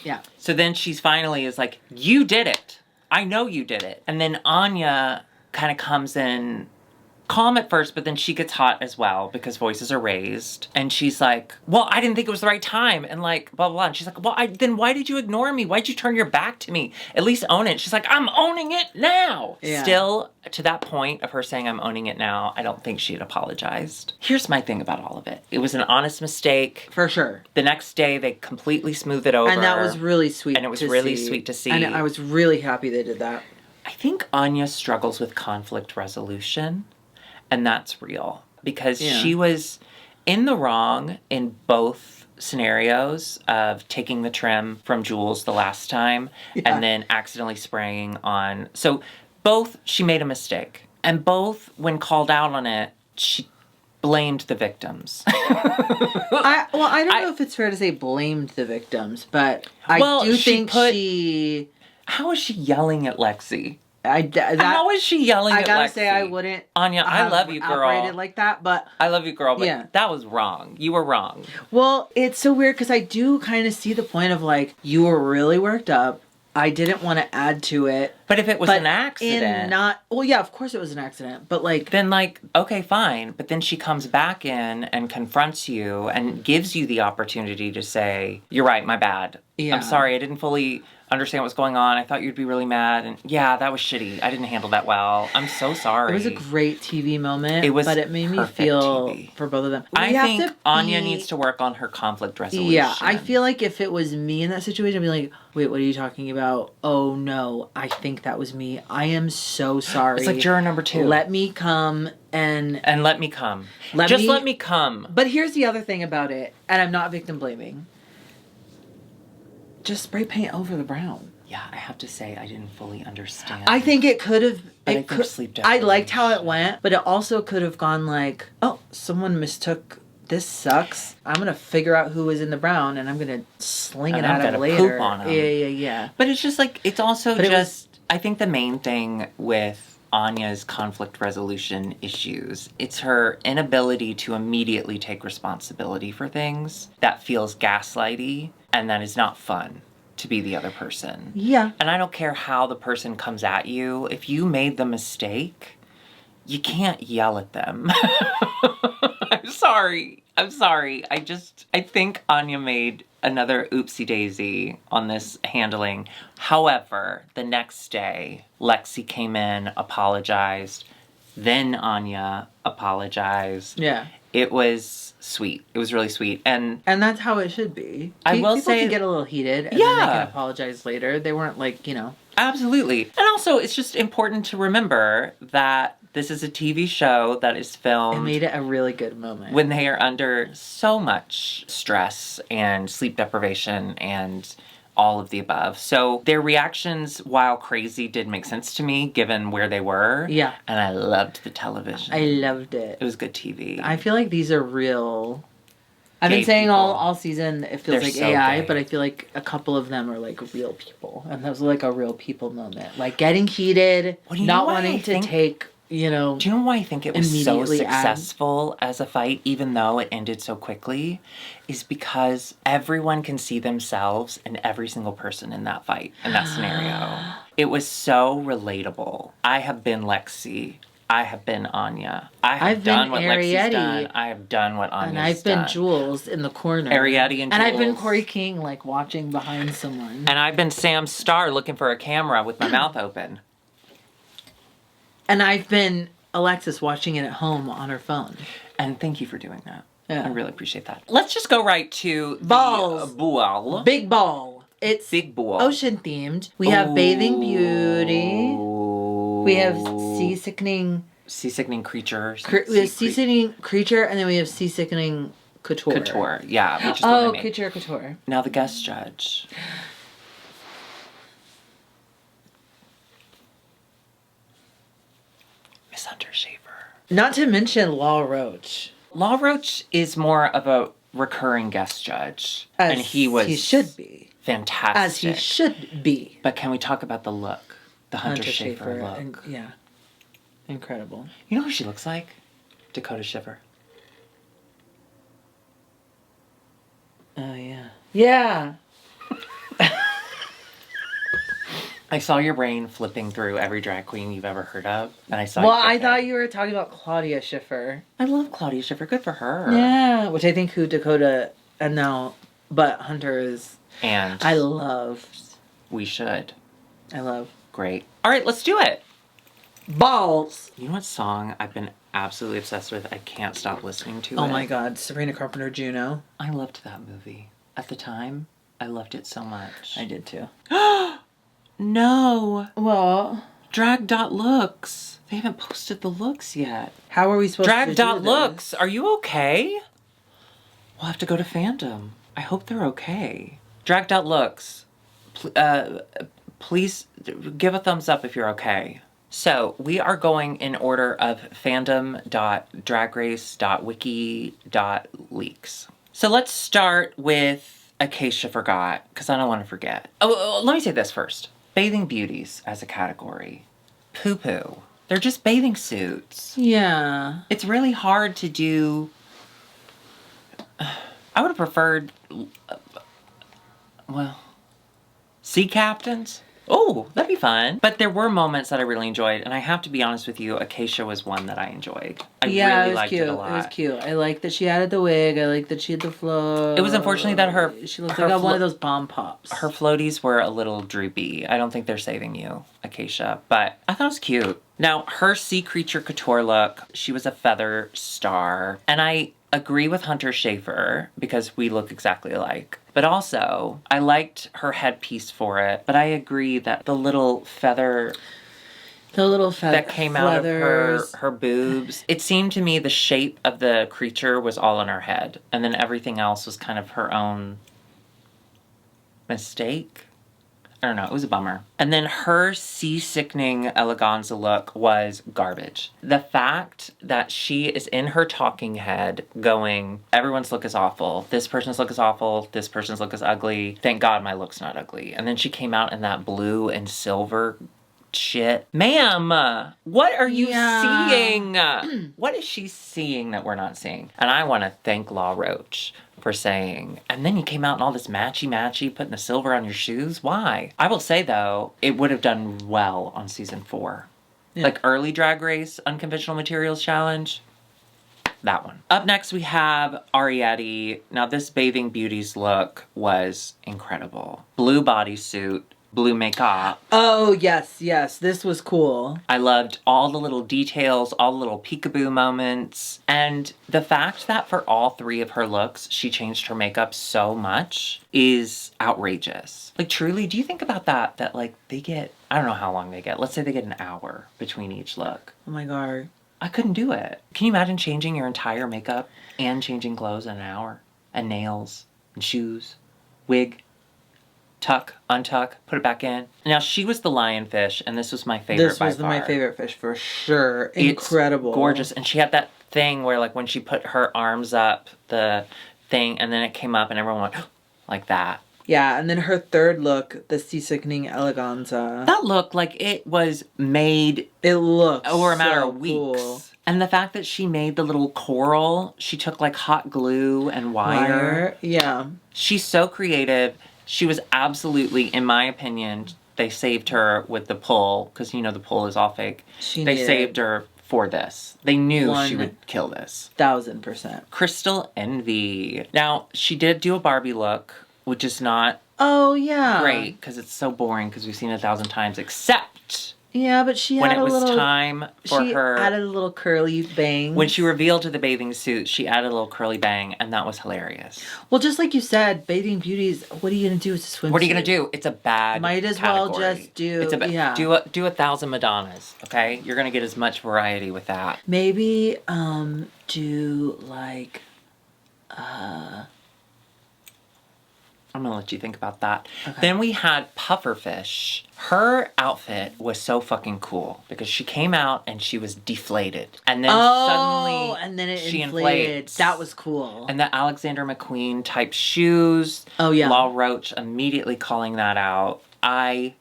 [SPEAKER 2] Yeah.
[SPEAKER 1] So then she's finally is like, you did it. I know you did it. And then Anya kind of comes in calm at first, but then she gets hot as well because voices are raised. And she's like, well, I didn't think it was the right time. And like, blah, blah, blah. And she's like, well, then why did you ignore me? Why'd you turn your back to me? At least own it. She's like, I'm owning it now. Yeah. Still, to that point of her saying I'm owning it now, I don't think she had apologized. Here's my thing about all of it. It was an honest mistake.
[SPEAKER 2] For sure.
[SPEAKER 1] The next day, they completely smoothed it over.
[SPEAKER 2] And that was really sweet.
[SPEAKER 1] And it was really sweet to see.
[SPEAKER 2] And I was really happy they did that.
[SPEAKER 1] I think Anya struggles with conflict resolution. And that's real because she was in the wrong in both scenarios of taking the trim from Jules the last time and then accidentally spraying on. So both, she made a mistake. And both, when called out on it, she blamed the victims.
[SPEAKER 2] I don't know if it's fair to say blamed the victims, but I do think she...
[SPEAKER 1] How is she yelling at Lexi?
[SPEAKER 2] How
[SPEAKER 1] is she yelling at Lexi?
[SPEAKER 2] I gotta say, I wouldn't.
[SPEAKER 1] Anya, I love you, girl.
[SPEAKER 2] Operated like that, but
[SPEAKER 1] I love you, girl. But that was wrong. You were wrong.
[SPEAKER 2] Well, it's so weird because I do kind of see the point of like you were really worked up. I didn't want to add to it.
[SPEAKER 1] But if it was an accident,
[SPEAKER 2] well, yeah, of course it was an accident. But like,
[SPEAKER 1] then like, okay, fine. But then she comes back in and confronts you and gives you the opportunity to say, "You're right, my bad. Yeah. I'm sorry, I didn't fully understand what's going on. I thought you'd be really mad, and yeah, that was shitty. I didn't handle that well. I'm so sorry."
[SPEAKER 2] It was a great TV moment.
[SPEAKER 1] It was,
[SPEAKER 2] but it made me feel
[SPEAKER 1] TV.
[SPEAKER 2] For both of them.
[SPEAKER 1] I think Anya needs to work on her conflict resolution.
[SPEAKER 2] Yeah, I feel like if it was me in that situation, I'd be like, "Wait, what are you talking about? Oh no, I think that was me. I am so sorry."
[SPEAKER 1] It's like juror number 2.
[SPEAKER 2] Let me come and
[SPEAKER 1] let me come. Let me come.
[SPEAKER 2] But here's the other thing about it, and I'm not victim blaming. Just spray paint over the brown.
[SPEAKER 1] Yeah, I have to say I didn't fully understand.
[SPEAKER 2] I think it could have.
[SPEAKER 1] I
[SPEAKER 2] liked how it went, but it also could have gone like, oh, someone mistook. This sucks. I'm gonna figure out who was in the brown, and I'm gonna sling it at him later.
[SPEAKER 1] Poop on him.
[SPEAKER 2] Yeah.
[SPEAKER 1] But it's just like it's also I think the main thing with Anya's conflict resolution issues, it's her inability to immediately take responsibility for things that feels gaslighty. And that is not fun to be the other person.
[SPEAKER 2] Yeah.
[SPEAKER 1] And I don't care how the person comes at you. If you made the mistake, you can't yell at them. I'm sorry. I think Anya made another oopsie daisy on this handling. However, the next day, Lexi came in, apologized. Then Anya apologized.
[SPEAKER 2] Yeah.
[SPEAKER 1] It was sweet. It was really sweet. And
[SPEAKER 2] that's how it should be.
[SPEAKER 1] People
[SPEAKER 2] can get a little heated and then they can apologize later. They weren't like,
[SPEAKER 1] Absolutely. And also, it's just important to remember that this is a TV show that is filmed.
[SPEAKER 2] It made it a really good moment.
[SPEAKER 1] When they are under so much stress and sleep deprivation and all of the above. So their reactions, while crazy, did make sense to me given where they were.
[SPEAKER 2] Yeah.
[SPEAKER 1] And I loved the television.
[SPEAKER 2] I loved it.
[SPEAKER 1] It was good TV.
[SPEAKER 2] I feel like these are real I've been saying
[SPEAKER 1] people.
[SPEAKER 2] all season it feels
[SPEAKER 1] They're
[SPEAKER 2] like
[SPEAKER 1] so
[SPEAKER 2] AI,
[SPEAKER 1] gay.
[SPEAKER 2] but I feel like a couple of them are like real people. And that was like a real people moment. Like getting heated, not wanting to take, you know.
[SPEAKER 1] Do you know why I think it was so
[SPEAKER 2] immediately
[SPEAKER 1] successful as a fight, even though it ended so quickly? Is because everyone can see themselves in every single person in that fight, in that scenario. It was so relatable. I have been Lexi. I have been Anya. I've done what Lexi's done. I have done what Anya's done.
[SPEAKER 2] And I've been Jules in the corner.
[SPEAKER 1] Arietti and Jules.
[SPEAKER 2] And I've been Corey King, like, watching behind someone.
[SPEAKER 1] And I've been Sam Starr looking for a camera with my mouth open.
[SPEAKER 2] And I've been Alexis watching it at home on her phone.
[SPEAKER 1] And thank you for doing that.
[SPEAKER 2] Yeah.
[SPEAKER 1] I really appreciate that. Let's just go right to
[SPEAKER 2] balls.
[SPEAKER 1] The ball.
[SPEAKER 2] Big ball. It's
[SPEAKER 1] big ball.
[SPEAKER 2] Ocean themed. We have Bathing Beauty. We have Seasickening
[SPEAKER 1] creature.
[SPEAKER 2] We have Seasickening Creature, and then we have Seasickening Couture.
[SPEAKER 1] Couture, yeah. Which is
[SPEAKER 2] what I mean. Couture.
[SPEAKER 1] Now the guest judge. Miss Hunter Schafer.
[SPEAKER 2] Not to mention Law Roach.
[SPEAKER 1] Law Roach is more of a recurring guest judge.
[SPEAKER 2] As
[SPEAKER 1] and he
[SPEAKER 2] should be.
[SPEAKER 1] Fantastic.
[SPEAKER 2] As he should be.
[SPEAKER 1] But can we talk about the look? The Hunter Schafer look.
[SPEAKER 2] And, yeah. Incredible.
[SPEAKER 1] You know who she looks like? Dakota Schiffer.
[SPEAKER 2] Oh, yeah. Yeah.
[SPEAKER 1] I saw your brain flipping through every drag queen you've ever heard of, and I saw.
[SPEAKER 2] Well, I thought you were talking about Claudia Schiffer.
[SPEAKER 1] I love Claudia Schiffer. Good for her.
[SPEAKER 2] Yeah, which I think who Dakota and now, but Hunter is.
[SPEAKER 1] And
[SPEAKER 2] I love.
[SPEAKER 1] We should.
[SPEAKER 2] I love.
[SPEAKER 1] Great. All right, let's do it.
[SPEAKER 2] Balls.
[SPEAKER 1] You know what song I've been absolutely obsessed with? I can't stop listening to it.
[SPEAKER 2] Oh my God, Sabrina Carpenter Juno.
[SPEAKER 1] I loved that movie. At the time, I loved it so much.
[SPEAKER 2] I did too.
[SPEAKER 1] No.
[SPEAKER 2] Well,
[SPEAKER 1] Drag.looks. They haven't posted the looks yet.
[SPEAKER 2] How are we supposed to do this?
[SPEAKER 1] Drag.looks. Are you okay? We'll have to go to fandom. I hope they're okay. Drag.looks. Please give a thumbs up if you're okay. So we are going in order of fandom.dragrace.wiki.leaks. So let's start with a case you forgot, because I don't want to forget. Oh, let me say this first. Bathing beauties as a category. Poo-poo. They're just bathing suits.
[SPEAKER 2] Yeah.
[SPEAKER 1] It's really hard to do. I would have preferred, sea captains. Oh, that'd be fun. But there were moments that I really enjoyed, and I have to be honest with you, Acacia was one that I enjoyed. I really liked it a lot.
[SPEAKER 2] It was cute. I like that she added the wig. I like that she had the flow.
[SPEAKER 1] It was unfortunately that
[SPEAKER 2] she looked like one of those bomb pops.
[SPEAKER 1] Her floaties were a little droopy. I don't think they're saving you, Acacia, but I thought it was cute. Now, her sea creature couture look, she was a feather star, and I agree with Hunter Schafer because we look exactly alike. But also, I liked her headpiece for it, but I agree that the little feather that came out of her boobs, it seemed to me the shape of the creature was all in her head, and then everything else was kind of her own mistake. I don't know, it was a bummer. And then her sea-sickening eleganza look was garbage. The fact that she is in her talking head going, everyone's look is awful, this person's look is awful, this person's look is ugly, thank God my look's not ugly. And then she came out in that blue and silver shit. Ma'am, what are you seeing? What is she seeing that we're not seeing? And I want to thank Law Roach for saying, and then you came out in all this matchy, putting the silver on your shoes. Why? I will say, though, it would have done well on season 4. Yeah. Like early Drag Race Unconventional Materials Challenge. That one. Up next, we have Arietti. Now, this Bathing Beauties look was incredible. Blue bodysuit, blue makeup.
[SPEAKER 2] Oh, yes. This was cool.
[SPEAKER 1] I loved all the little details, all the little peekaboo moments. And the fact that for all 3 of her looks, she changed her makeup so much is outrageous. Like, truly, do you think about that? That, like, they get, I don't know how long they get. Let's say they get an hour between each look.
[SPEAKER 2] Oh my God.
[SPEAKER 1] I couldn't do it. Can you imagine changing your entire makeup and changing clothes in an hour? And nails, and shoes, wig, tuck, untuck, put it back in. Now, she was the lionfish, and this was my favorite by far.
[SPEAKER 2] This was my favorite fish for sure. Incredible.
[SPEAKER 1] It's gorgeous. And she had that thing where, like, when she put her arms up, the thing, and then it came up and everyone went like that.
[SPEAKER 2] Yeah, and then her third look, the Sea-Sickening Eleganza.
[SPEAKER 1] That looked like it was made...
[SPEAKER 2] It looks
[SPEAKER 1] over a matter of weeks.
[SPEAKER 2] Cool.
[SPEAKER 1] And the fact that she made the little coral, she took like hot glue and wire.
[SPEAKER 2] Yeah.
[SPEAKER 1] She's so creative. She was absolutely, in my opinion, they saved her with the pull, because you know the pull is all fake. They saved her for this. They knew she would kill this.
[SPEAKER 2] 1000%.
[SPEAKER 1] Crystal Envy. Now, she did do a Barbie look, which is not great, because it's so boring, because we've seen it 1,000 times, except...
[SPEAKER 2] Yeah, but she
[SPEAKER 1] had time for her...
[SPEAKER 2] She added a little curly bang.
[SPEAKER 1] When she revealed to the bathing suit, she added a little curly bang, and that was hilarious.
[SPEAKER 2] Well, just like you said, bathing beauties, what are you going to do with a swimsuit?
[SPEAKER 1] What are you going to do? It's a bad
[SPEAKER 2] Might as
[SPEAKER 1] category.
[SPEAKER 2] well just do...
[SPEAKER 1] Do 1,000 Madonnas, okay? You're going to get as much variety with that.
[SPEAKER 2] Maybe do like...
[SPEAKER 1] I'm going to let you think about that.
[SPEAKER 2] Okay.
[SPEAKER 1] Then we had Pufferfish. Her outfit was so fucking cool because she came out and she was deflated. And then suddenly
[SPEAKER 2] and then
[SPEAKER 1] she
[SPEAKER 2] inflated.
[SPEAKER 1] inflates.
[SPEAKER 2] That was cool.
[SPEAKER 1] And the Alexander McQueen type shoes.
[SPEAKER 2] Oh, yeah.
[SPEAKER 1] Law Roach immediately calling that out. I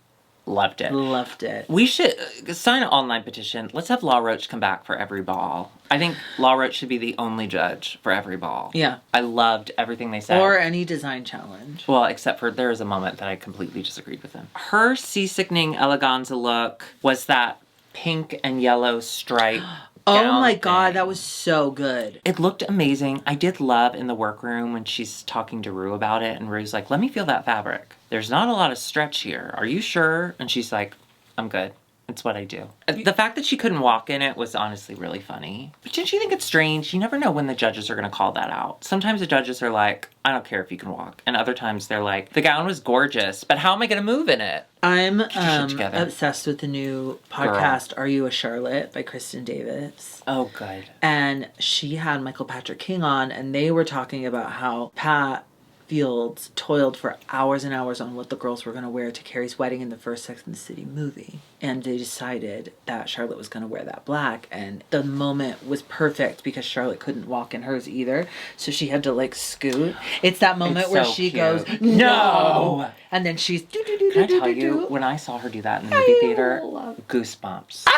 [SPEAKER 1] loved it.
[SPEAKER 2] Loved it.
[SPEAKER 1] We should sign an online petition. Let's have Law Roach come back for every ball. I think Law Roach should be the only judge for every ball.
[SPEAKER 2] Yeah.
[SPEAKER 1] I loved everything they said.
[SPEAKER 2] Or any design challenge.
[SPEAKER 1] Well, except for there was a moment that I completely disagreed with him. Her Sea-Sickening Eleganza look was that pink and yellow stripe.
[SPEAKER 2] Oh my God, that was so good.
[SPEAKER 1] It looked amazing. I did love in the workroom when she's talking to Rue about it, and Rue's like, let me feel that fabric. There's not a lot of stretch here. Are you sure? And she's like, I'm good. It's what I do. The fact that she couldn't walk in it was honestly really funny. But didn't you think it's strange? You never know when the judges are going to call that out. Sometimes the judges are like, I don't care if you can walk. And other times they're like, the gown was gorgeous, but how am I going to move in it?
[SPEAKER 2] I'm obsessed with the new podcast, Are You a Charlotte by Kristen Davis.
[SPEAKER 1] Oh, good.
[SPEAKER 2] And she had Michael Patrick King on, and they were talking about how Pat Fields toiled for hours and hours on what the girls were going to wear to Carrie's wedding in the first Sex and the City movie. And they decided that Charlotte was going to wear that black. And the moment was perfect because Charlotte couldn't walk in hers either. So she had to like scoot. It's that moment where she goes, no! And then she's...
[SPEAKER 1] Can I tell you, when I saw her do that in the movie theater, goosebumps.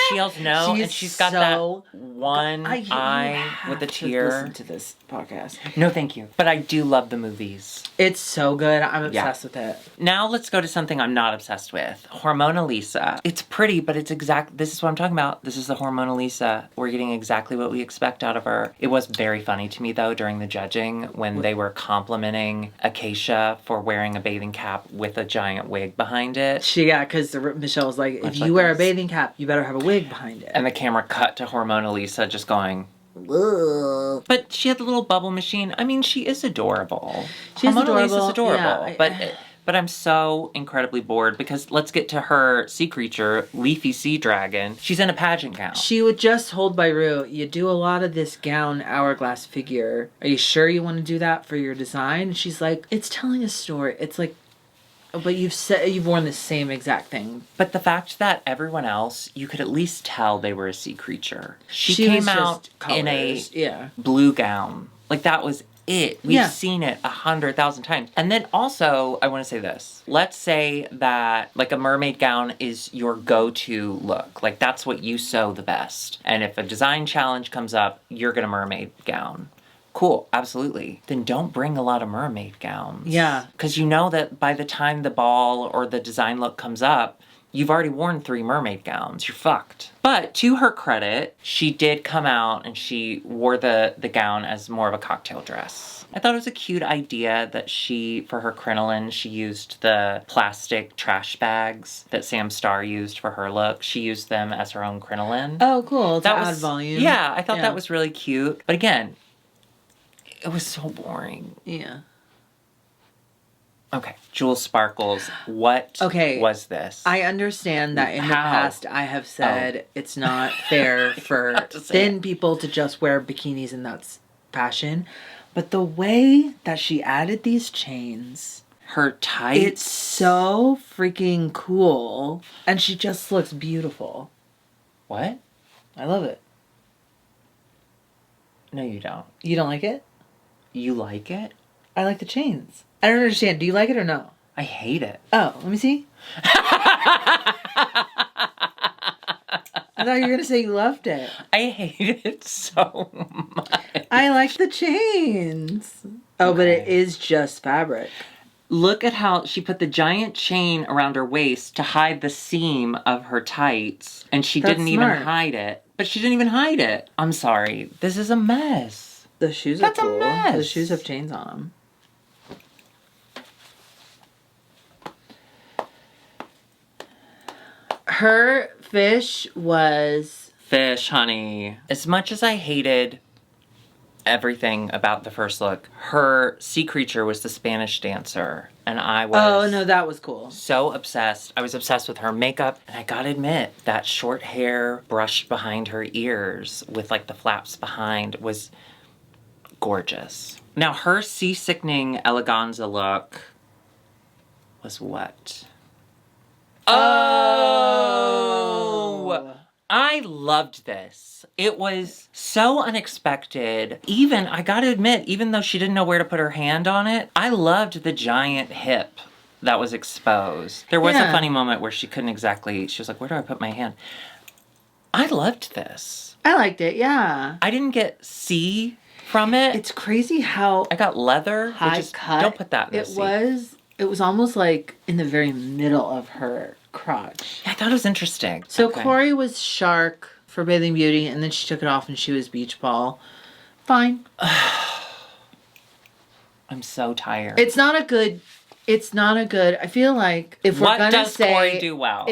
[SPEAKER 1] She yells no, and she's got that one eye with a tear.
[SPEAKER 2] Listen to this podcast.
[SPEAKER 1] No, thank you. But I do love the movies.
[SPEAKER 2] It's so good. I'm obsessed with it.
[SPEAKER 1] Now let's go to something I'm not obsessed with. Hormona Lisa. It's pretty, but it's this is what I'm talking about. This is the Hormona Lisa. We're getting exactly what we expect out of her. It was very funny to me, though, during the judging when they were complimenting Acacia for wearing a bathing cap with a giant wig behind it.
[SPEAKER 2] Because Michelle was like, if you wear a bathing cap, you better have a wig behind it.
[SPEAKER 1] And the camera cut to Hormona Lisa just going... Ugh. But she had the little bubble machine. I mean, she is adorable. Hormona Lisa's adorable. Yeah, but I'm so incredibly bored because let's get to her sea creature, Leafy Sea Dragon. She's in a pageant gown.
[SPEAKER 2] She would just hold by Rue. You do a lot of this gown hourglass figure. Are you sure you want to do that for your design? She's like, it's telling a story. It's like, but you've worn the same exact thing.
[SPEAKER 1] But the fact that everyone else, you could at least tell they were a sea creature. She came out in a blue gown. Like, that was it. We've seen it 100,000 times. And then also, I want to say this. Let's say that, like, a mermaid gown is your go-to look. Like, that's what you sew the best. And if a design challenge comes up, you're going to mermaid gown. Cool, absolutely. Then don't bring a lot of mermaid gowns.
[SPEAKER 2] Yeah.
[SPEAKER 1] Because you know that by the time the ball or the design look comes up, you've already worn 3 mermaid gowns. You're fucked. But to her credit, she did come out and she wore the gown as more of a cocktail dress. I thought it was a cute idea that for her crinoline, she used the plastic trash bags that Sam Starr used for her look. She used them as her own crinoline.
[SPEAKER 2] Oh, cool. To add volume.
[SPEAKER 1] Yeah, I thought that was really cute. But again, it was so boring.
[SPEAKER 2] Yeah.
[SPEAKER 1] Okay. Jules Sparkles, what was this?
[SPEAKER 2] I understand that in the past I have said it's not fair for thin people to just wear bikinis and that's fashion. But the way that she added these chains...
[SPEAKER 1] Her tights.
[SPEAKER 2] It's so freaking cool. And she just looks beautiful.
[SPEAKER 1] What?
[SPEAKER 2] I love it.
[SPEAKER 1] No, you don't.
[SPEAKER 2] You don't like it?
[SPEAKER 1] You like it?
[SPEAKER 2] I like the chains. I don't understand. Do you like it or no?
[SPEAKER 1] I hate it.
[SPEAKER 2] Oh, let me see. I thought you were going to say you loved it.
[SPEAKER 1] I hate it so much.
[SPEAKER 2] I like the chains. Oh, but it is just fabric.
[SPEAKER 1] Look at how she put the giant chain around her waist to hide the seam of her tights. And she didn't even hide it. But she didn't even hide it. I'm sorry. This is a mess.
[SPEAKER 2] The shoes are cool. That's a mess. The shoes have chains on them. Her fish was...
[SPEAKER 1] Fish, honey. As much as I hated everything about the first look, her sea creature was the Spanish dancer. And I was...
[SPEAKER 2] Oh, no, that was cool.
[SPEAKER 1] So obsessed. I was obsessed with her makeup. And I gotta admit, that short hair brushed behind her ears with like the flaps behind was gorgeous. Now, her sea-sickening eleganza look was what? Oh! I loved this. It was so unexpected. Even, I gotta admit, even though she didn't know where to put her hand on it, I loved the giant hip that was exposed. There was a funny moment where she couldn't exactly, she was like, where do I put my hand? I loved this.
[SPEAKER 2] I liked it, yeah.
[SPEAKER 1] I didn't get C from it.
[SPEAKER 2] It's crazy how
[SPEAKER 1] I got leather.
[SPEAKER 2] High cut.
[SPEAKER 1] Don't put that in the C.
[SPEAKER 2] It was almost like in the very middle of her crotch.
[SPEAKER 1] Yeah, I thought it was interesting.
[SPEAKER 2] So Corey was shark for Bathing Beauty, and then she took it off and she was beach ball. Fine.
[SPEAKER 1] I'm so tired.
[SPEAKER 2] It's not a good, I feel like if we're going to say...
[SPEAKER 1] What does Corey do well?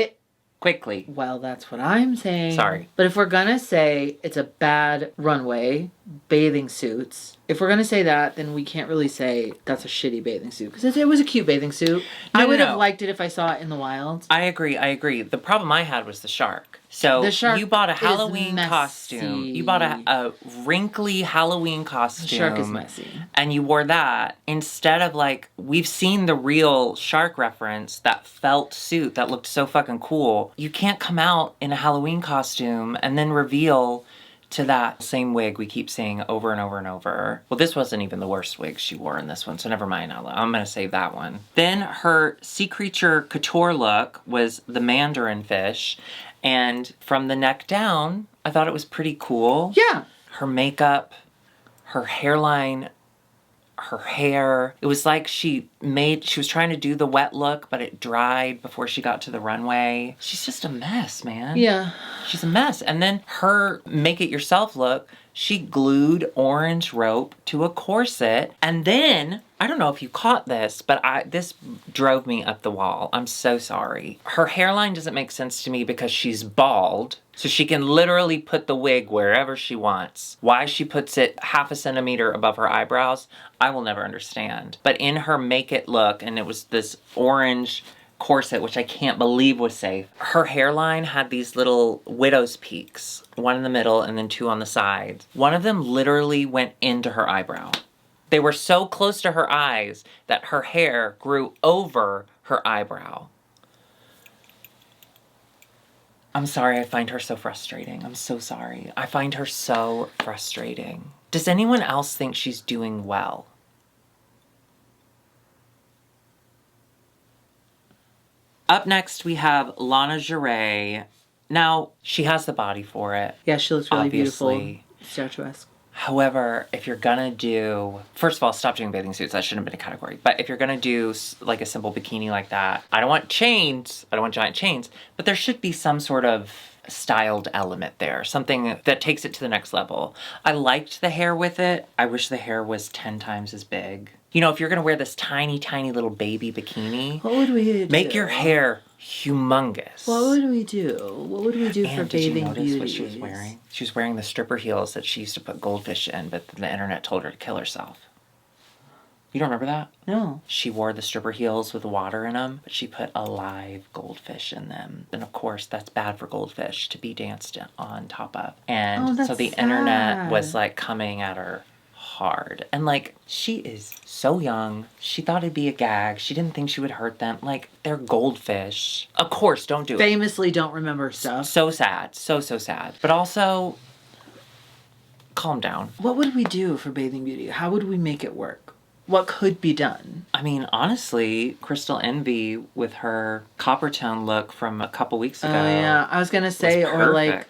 [SPEAKER 1] Quickly.
[SPEAKER 2] Well, that's what I'm saying.
[SPEAKER 1] Sorry.
[SPEAKER 2] But if we're going to say it's a bad runway, bathing suits, if we're going to say that, then we can't really say that's a shitty bathing suit. Because it was a cute bathing suit. I would have liked it if I saw it in the wild.
[SPEAKER 1] I agree. The problem I had was the shark. So the shark you bought a Halloween costume. You bought a wrinkly Halloween costume.
[SPEAKER 2] The shark is messy.
[SPEAKER 1] And you wore that instead of like, we've seen the real shark reference, that felt suit that looked so fucking cool. You can't come out in a Halloween costume and then reveal to that same wig we keep seeing over and over and over. Well, this wasn't even the worst wig she wore in this one, so never mind. I'm gonna save that one. Then her sea creature couture look was the mandarin fish. And from the neck down, I thought it was pretty cool.
[SPEAKER 2] Yeah.
[SPEAKER 1] Her makeup, her hairline, her hair. It was like she was trying to do the wet look, but it dried before she got to the runway. She's just a mess, man.
[SPEAKER 2] Yeah.
[SPEAKER 1] She's a mess. And then her make-it-yourself look, she glued orange rope to a corset. And then, I don't know if you caught this, but this drove me up the wall. I'm so sorry. Her hairline doesn't make sense to me because she's bald. So she can literally put the wig wherever she wants. Why she puts it half a centimeter above her eyebrows, I will never understand. But in her make it look, and it was this orange corset, which I can't believe was safe. Her hairline had these little widow's peaks, one in the middle and then two on the sides. One of them literally went into her eyebrow. They were so close to her eyes that her hair grew over her eyebrow. I'm sorry, I find her so frustrating. I'm so sorry. I find her so frustrating. Does anyone else think she's doing well? Up next, we have Lana Geray. Now, she has the body for it.
[SPEAKER 2] Yeah, she looks really
[SPEAKER 1] obviously.
[SPEAKER 2] Beautiful. Statuesque.
[SPEAKER 1] However, if you're gonna do... First of all, stop doing bathing suits. That shouldn't have been a category. But if you're gonna do like a simple bikini like that, I don't want chains. I don't want giant chains. But there should be some sort of styled element there. Something that takes it to the next level. I liked the hair with it. I wish the hair was 10 times as big. You know, if you're gonna wear this tiny, tiny little baby bikini...
[SPEAKER 2] What would we do?
[SPEAKER 1] Make your hair humongous.
[SPEAKER 2] What would we do? What would we do for bathing beauty?
[SPEAKER 1] Did you notice what she was wearing? She was wearing the stripper heels that she used to put goldfish in, but the internet told her to kill herself. You don't remember that?
[SPEAKER 2] No.
[SPEAKER 1] She wore the stripper heels with water in them, but she put a live goldfish in them. And of course, that's bad for goldfish to be danced on top of. And so the internet was like coming at her hard. And like, she is so young. She thought it'd be a gag. She didn't think she would hurt them. Like, they're goldfish. Of course, don't do it.
[SPEAKER 2] Famously don't remember stuff.
[SPEAKER 1] So sad. So sad. But also, calm down.
[SPEAKER 2] What would we do for Bathing Beauty? How would we make it work? What could be done?
[SPEAKER 1] I mean, honestly, Crystal Envy with her copper tone look from a couple weeks ago.
[SPEAKER 2] Oh, yeah. I was going to say, or like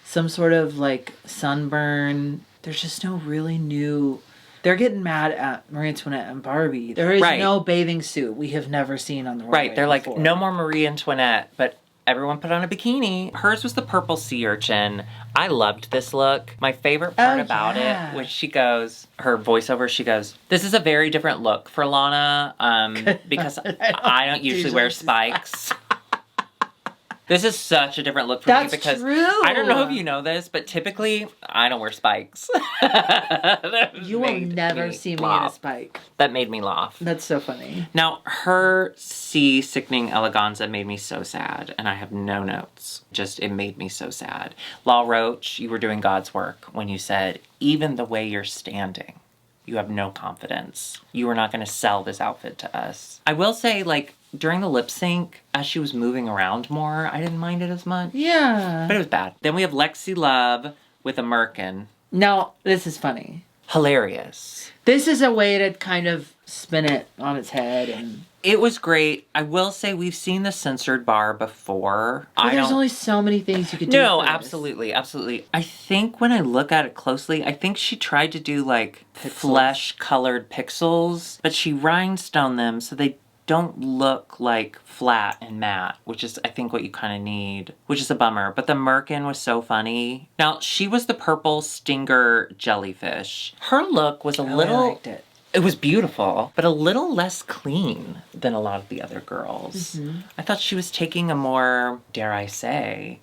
[SPEAKER 2] some sort of like sunburn. There's just no really new... They're getting mad at Marie Antoinette and Barbie. There is no bathing suit we have never seen on the runway.
[SPEAKER 1] Right. They're before. Like, no more Marie Antoinette, but everyone put on a bikini. Hers was the purple sea urchin. I loved this look. My favorite part about it was she goes, her voiceover, she goes, this is a very different look for Lana because I don't usually wear spikes. This is such a different look for me because I don't know if you know this, but typically I don't wear spikes.
[SPEAKER 2] You will never see me in a spike.
[SPEAKER 1] That made me laugh.
[SPEAKER 2] That's so funny.
[SPEAKER 1] Now, her sea sickening eleganza made me so sad, and I have no notes. Just, it made me so sad. Law Roach, you were doing God's work when you said, even the way you're standing, you have no confidence. You are not going to sell this outfit to us. I will say, like, during the lip sync, as she was moving around more, I didn't mind it as much.
[SPEAKER 2] Yeah.
[SPEAKER 1] But it was bad. Then we have Lexi Love with a merkin.
[SPEAKER 2] Now, this is funny.
[SPEAKER 1] Hilarious.
[SPEAKER 2] This is a way to kind of spin it on its head. And
[SPEAKER 1] it was great. I will say we've seen the censored bar before.
[SPEAKER 2] But there's only so many things you could do.
[SPEAKER 1] No, absolutely, absolutely. I think when I look at it closely, I think she tried to do like flesh-colored pixels, but she rhinestoned them so they don't look like flat and matte, which is, I think, what you kind of need, which is a bummer. But the merkin was so funny. Now, she was the purple stinger jellyfish. Her look was a little...
[SPEAKER 2] I liked it.
[SPEAKER 1] It was beautiful, but a little less clean than a lot of the other girls. Mm-hmm. I thought she was taking a more, dare I say,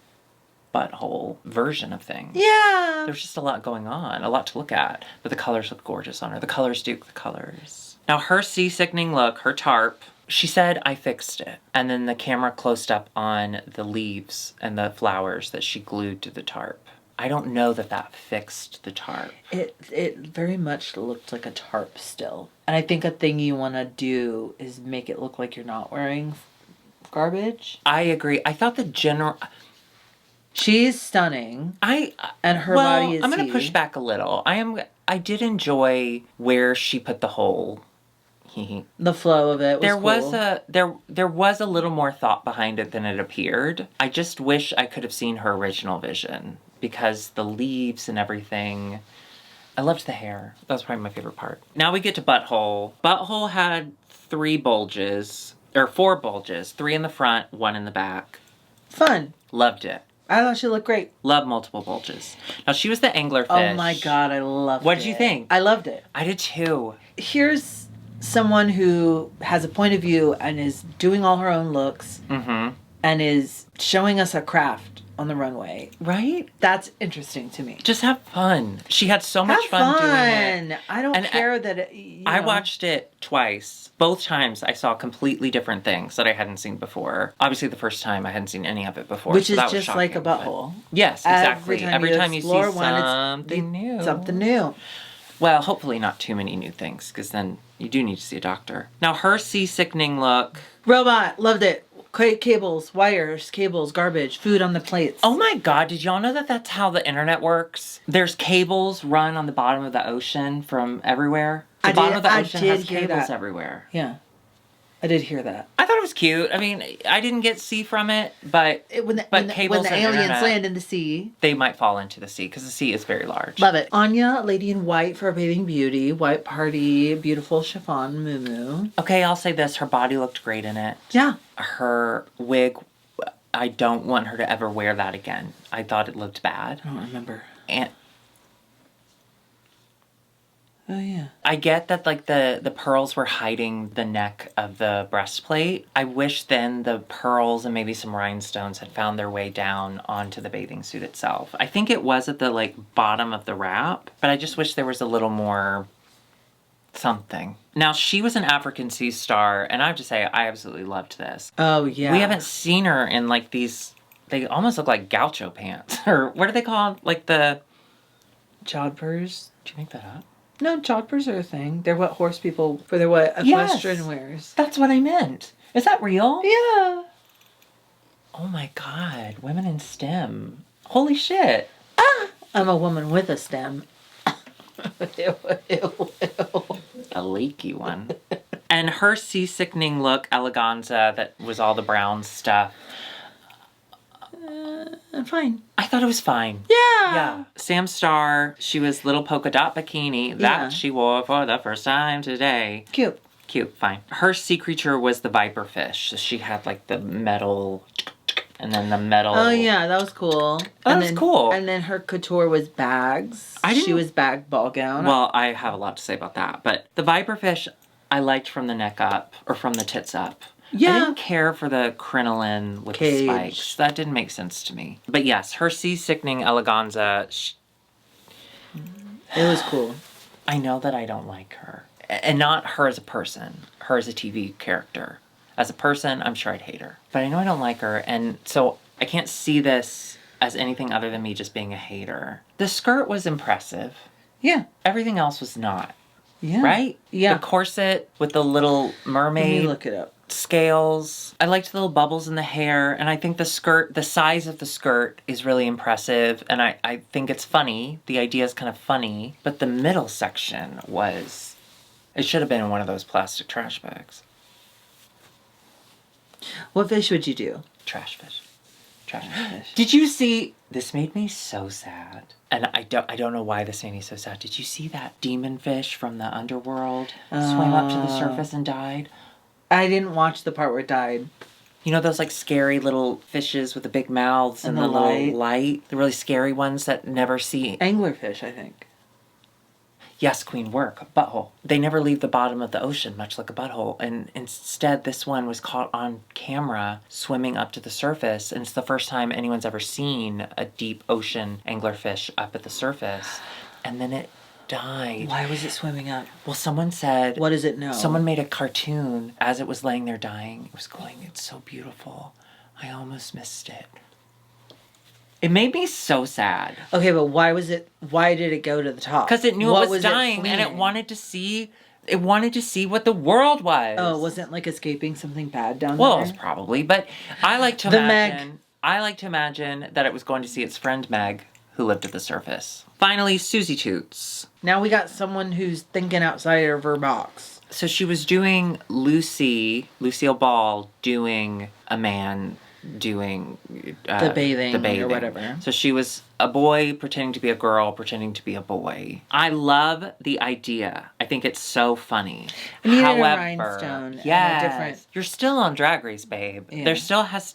[SPEAKER 1] butthole version of things.
[SPEAKER 2] Yeah.
[SPEAKER 1] There's just a lot going on, a lot to look at. But the colors look gorgeous on her. The colors, Duke, the colors. Now, her sea-sickening look, her tarp, she said, I fixed it. And then the camera closed up on the leaves and the flowers that she glued to the tarp. I don't know that fixed the tarp.
[SPEAKER 2] It very much looked like a tarp still. And I think a thing you want to do is make it look like you're not wearing garbage.
[SPEAKER 1] I agree. I thought the general...
[SPEAKER 2] She's stunning. And her body is
[SPEAKER 1] I'm going to push back a little. I did enjoy where she put the whole...
[SPEAKER 2] The flow of it was
[SPEAKER 1] there was a little more thought behind it than it appeared. I just wish I could have seen her original vision because the leaves and everything. I loved the hair. That was probably my favorite part. Now we get to Butthole. Butthole had 4 bulges, 3 in the front, 1 in the back.
[SPEAKER 2] Fun.
[SPEAKER 1] Loved it.
[SPEAKER 2] I thought she looked great.
[SPEAKER 1] Love multiple bulges. Now she was the anglerfish.
[SPEAKER 2] Oh my God, I loved it.
[SPEAKER 1] What did you think?
[SPEAKER 2] I loved it.
[SPEAKER 1] I did too.
[SPEAKER 2] Here's someone who has a point of view and is doing all her own looks and is showing us a craft on the runway.
[SPEAKER 1] Right?
[SPEAKER 2] That's interesting to me.
[SPEAKER 1] Just have fun. She had so much fun doing it.
[SPEAKER 2] I don't care that
[SPEAKER 1] I watched it twice. Both times I saw completely different things that I hadn't seen before. Obviously the first time I hadn't seen any of it before.
[SPEAKER 2] Which is just shocking, like a butthole.
[SPEAKER 1] Yes, exactly. Every time you see something new.
[SPEAKER 2] Something new.
[SPEAKER 1] Well, hopefully not too many new things, because then you do need to see a doctor. Now, her sea-sickening look...
[SPEAKER 2] Robot, loved it. Cables, wires, cables, garbage, food on the plates.
[SPEAKER 1] Oh my God, did y'all know that that's how the internet works? There's cables run on the bottom of the ocean from everywhere. The bottom of the ocean has cables everywhere.
[SPEAKER 2] Yeah. I did hear that.
[SPEAKER 1] I thought it was cute. I mean, I didn't get sea from it, but
[SPEAKER 2] when the aliens land in the sea,
[SPEAKER 1] they might fall into the sea because the sea is very large.
[SPEAKER 2] Love it. Anya, Lady in White for Bathing Beauty, white party, beautiful chiffon muumuu.
[SPEAKER 1] Okay, I'll say this: her body looked great in it.
[SPEAKER 2] Yeah.
[SPEAKER 1] Her wig, I don't want her to ever wear that again. I thought it looked bad.
[SPEAKER 2] I don't remember.
[SPEAKER 1] And
[SPEAKER 2] oh, yeah.
[SPEAKER 1] I get that, like, the pearls were hiding the neck of the breastplate. I wish then the pearls and maybe some rhinestones had found their way down onto the bathing suit itself. I think it was at the, like, bottom of the wrap, but I just wish there was a little more something. Now, she was an African sea star, and I have to say, I absolutely loved this.
[SPEAKER 2] Oh, yeah.
[SPEAKER 1] We haven't seen her in, like, these... They almost look like gaucho pants. Or what are they called? Like the...
[SPEAKER 2] Jodhpurs?
[SPEAKER 1] Did you make that up?
[SPEAKER 2] No, jodhpurs are a thing. They're what horse people, for their what equestrian wears.
[SPEAKER 1] That's what I meant. Is that real?
[SPEAKER 2] Yeah.
[SPEAKER 1] Oh my God, women in STEM. Holy shit.
[SPEAKER 2] Ah! I'm a woman with a STEM. Ew, ew, ew.
[SPEAKER 1] A leaky one. And her sea-sickening look, eleganza, that was all the brown stuff.
[SPEAKER 2] Fine.
[SPEAKER 1] I thought it was fine.
[SPEAKER 2] Yeah.
[SPEAKER 1] Sam Starr, she was little polka dot bikini that she wore for the first time today.
[SPEAKER 2] Cute.
[SPEAKER 1] Cute, fine. Her sea creature was the viper fish. So she had like the metal, and then the metal.
[SPEAKER 2] Oh yeah, that was cool.
[SPEAKER 1] That was cool.
[SPEAKER 2] And then her couture was bags. She was bag ball gown.
[SPEAKER 1] Well, I have a lot to say about that. But the viper fish, I liked from the neck up, or from the tits up.
[SPEAKER 2] Yeah.
[SPEAKER 1] I didn't care for the crinoline with the spikes. That didn't make sense to me. But yes, her sea-sickening eleganza.
[SPEAKER 2] It was cool.
[SPEAKER 1] I know that I don't like her. And not her as a person. Her as a TV character. As a person, I'm sure I'd hate her. But I know I don't like her. And so I can't see this as anything other than me just being a hater. The skirt was impressive.
[SPEAKER 2] Yeah.
[SPEAKER 1] Everything else was not.
[SPEAKER 2] Yeah.
[SPEAKER 1] Right?
[SPEAKER 2] Yeah.
[SPEAKER 1] The corset with the little mermaid.
[SPEAKER 2] Let me look it up.
[SPEAKER 1] Scales. I liked the little bubbles in the hair, and I think the skirt, the size of the skirt is really impressive, and I think it's funny. The idea is kind of funny, but the middle section was, it should have been in one of those plastic trash bags.
[SPEAKER 2] What fish would you do?
[SPEAKER 1] Trash fish. Trash fish. Did you see, this made me so sad. And I don't know why this made me so sad. Did you see that demon fish from the underworld swam up to the surface and died?
[SPEAKER 2] I didn't watch the part where it died.
[SPEAKER 1] You know those like scary little fishes with the big mouths and the little light? The really scary ones that never see.
[SPEAKER 2] Anglerfish, I think.
[SPEAKER 1] Yes, queen, work. Butthole. They never leave the bottom of the ocean, much like a butthole. And instead, this one was caught on camera swimming up to the surface. And it's the first time anyone's ever seen a deep ocean anglerfish up at the surface. And then it died.
[SPEAKER 2] Why was it swimming up?
[SPEAKER 1] Well, someone said...
[SPEAKER 2] What does it know?
[SPEAKER 1] Someone made a cartoon as it was laying there dying. It was going, it's so beautiful. I almost missed it. It made me so sad.
[SPEAKER 2] Okay, but why did it go to the top?
[SPEAKER 1] Because it knew it was dying and it wanted to see what the world was.
[SPEAKER 2] Oh, it wasn't like escaping something bad down there?
[SPEAKER 1] Well, it was probably, but I like to imagine that it was going to see its friend Meg, who lived at the surface. Finally, Susie Toots.
[SPEAKER 2] Now we got someone who's thinking outside of her box.
[SPEAKER 1] So she was doing Lucille Ball doing a man doing
[SPEAKER 2] the bathing or whatever.
[SPEAKER 1] So she was a boy pretending to be a girl, pretending to be a boy. I love the idea. I think it's so funny.
[SPEAKER 2] However, a rhinestone.
[SPEAKER 1] Yes, you're still on Drag Race, babe. Yeah.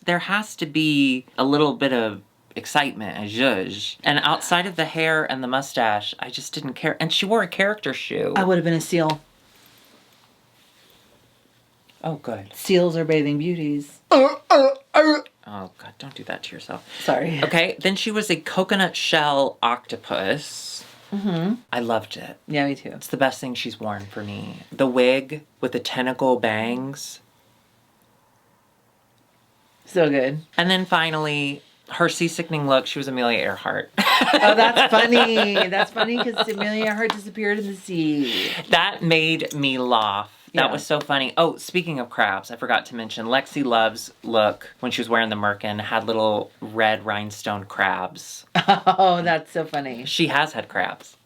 [SPEAKER 1] There has to be a little bit of excitement and zhuzh. And outside of the hair and the mustache, I just didn't care. And she wore a character shoe.
[SPEAKER 2] I would have been a seal.
[SPEAKER 1] Oh, good.
[SPEAKER 2] Seals are bathing beauties.
[SPEAKER 1] Oh, God, don't do that to yourself.
[SPEAKER 2] Sorry.
[SPEAKER 1] Okay, then she was a coconut shell octopus.
[SPEAKER 2] Mm-hmm.
[SPEAKER 1] I loved it.
[SPEAKER 2] Yeah, me too.
[SPEAKER 1] It's the best thing she's worn for me. The wig with the tentacle bangs.
[SPEAKER 2] So good.
[SPEAKER 1] And then finally, her sea-sickening look, she was Amelia Earhart.
[SPEAKER 2] Oh, that's funny. That's funny because Amelia Earhart disappeared in the sea.
[SPEAKER 1] That made me laugh. That was so funny. Oh, speaking of crabs, I forgot to mention Lexi Love's look when she was wearing the merkin had little red rhinestone crabs.
[SPEAKER 2] Oh, that's so funny.
[SPEAKER 1] She has had crabs.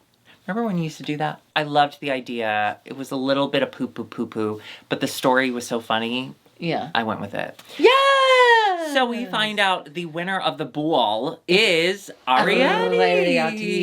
[SPEAKER 1] Remember when you used to do that? I loved the idea. It was a little bit of poo-poo, but the story was so funny.
[SPEAKER 2] Yeah.
[SPEAKER 1] I went with it.
[SPEAKER 2] Yeah!
[SPEAKER 1] So we find out the winner of the ball is Ariete.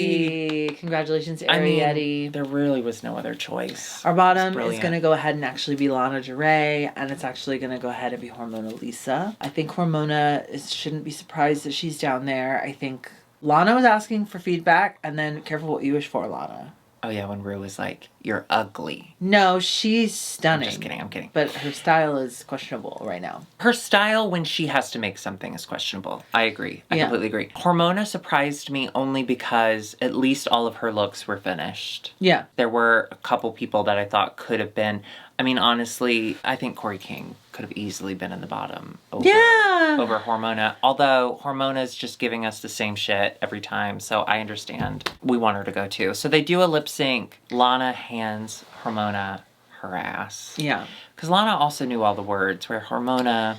[SPEAKER 2] Congratulations, Ariete.
[SPEAKER 1] I mean, there really was no other choice.
[SPEAKER 2] Our bottom is going to go ahead and actually be Lana Del Rey, and it's actually going to go ahead and be Hormona Lisa. I think Hormona shouldn't be surprised that she's down there. I think Lana was asking for feedback, and then careful what you wish for, Lana.
[SPEAKER 1] Oh, yeah, when Rue was like, you're ugly.
[SPEAKER 2] No, she's stunning.
[SPEAKER 1] I'm kidding.
[SPEAKER 2] But her style is questionable right now.
[SPEAKER 1] Her style when she has to make something is questionable. I agree. I completely agree. Hormona surprised me only because at least all of her looks were finished.
[SPEAKER 2] Yeah.
[SPEAKER 1] There were a couple people that I thought could have been... I mean, honestly, I think Corey King could have easily been in the bottom over Hormona. Although Hormona's just giving us the same shit every time, so I understand. We want her to go too. So they do a lip sync. Lana hands Hormona her ass.
[SPEAKER 2] Yeah.
[SPEAKER 1] Because Lana also knew all the words, where Hormona,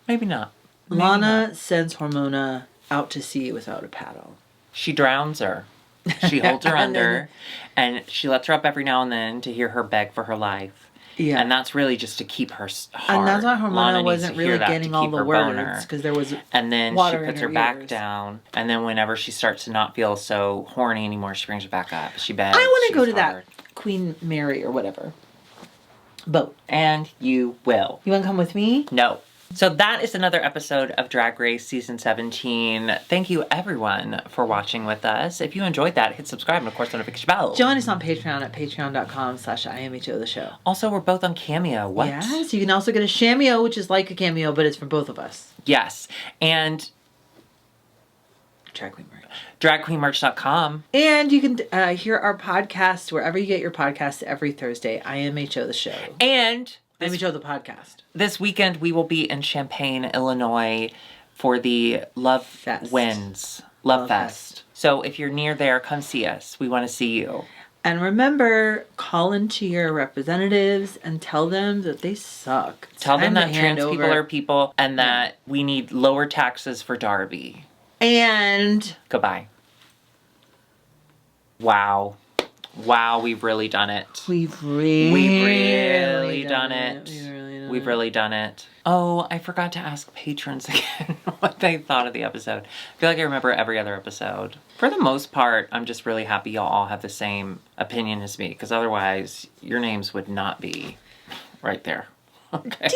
[SPEAKER 1] maybe not.
[SPEAKER 2] Lana sends Hormona out to sea without a paddle.
[SPEAKER 1] She drowns her. She holds her under, and she lets her up every now and then to hear her beg for her life.
[SPEAKER 2] Yeah.
[SPEAKER 1] And that's really just to keep her hard.
[SPEAKER 2] And that's why Hormona wasn't really getting all the words, because there was
[SPEAKER 1] and then
[SPEAKER 2] water
[SPEAKER 1] she puts
[SPEAKER 2] in
[SPEAKER 1] her back down, and then whenever she starts to not feel so horny anymore, she brings her back up. She begs.
[SPEAKER 2] I want to go to that Queen Mary or whatever boat.
[SPEAKER 1] And you will.
[SPEAKER 2] You want to come with me?
[SPEAKER 1] No. So that is another episode of Drag Race Season 17. Thank you, everyone, for watching with us. If you enjoyed that, hit subscribe and, of course, notification bell.
[SPEAKER 2] Join us on Patreon at patreon.com/IMHOtheSHOW.
[SPEAKER 1] Also, we're both on Cameo. What?
[SPEAKER 2] Yes, you can also get a Cameo, which is like a Cameo, but it's for both of us.
[SPEAKER 1] Yes. And
[SPEAKER 2] Drag Queen Merch.
[SPEAKER 1] DragQueenMerch.com.
[SPEAKER 2] And you can hear our podcast wherever you get your podcasts every Thursday. IMHO the show.
[SPEAKER 1] And
[SPEAKER 2] IMHO the podcast.
[SPEAKER 1] This weekend, we will be in Champaign, Illinois for the Love
[SPEAKER 2] Fest.
[SPEAKER 1] Love Fest. So if you're near there, come see us. We want to see you.
[SPEAKER 2] And remember, call into your representatives and tell them that they suck.
[SPEAKER 1] Tell them that trans people are people and that we need lower taxes for Darby.
[SPEAKER 2] And
[SPEAKER 1] goodbye. Wow. Wow, we've really done it.
[SPEAKER 2] We've really done it.
[SPEAKER 1] We've really done it. Oh, I forgot to ask patrons again what they thought of the episode. I feel like I remember every other episode. For the most part, I'm just really happy y'all all have the same opinion as me, because otherwise your names would not be right there. Okay.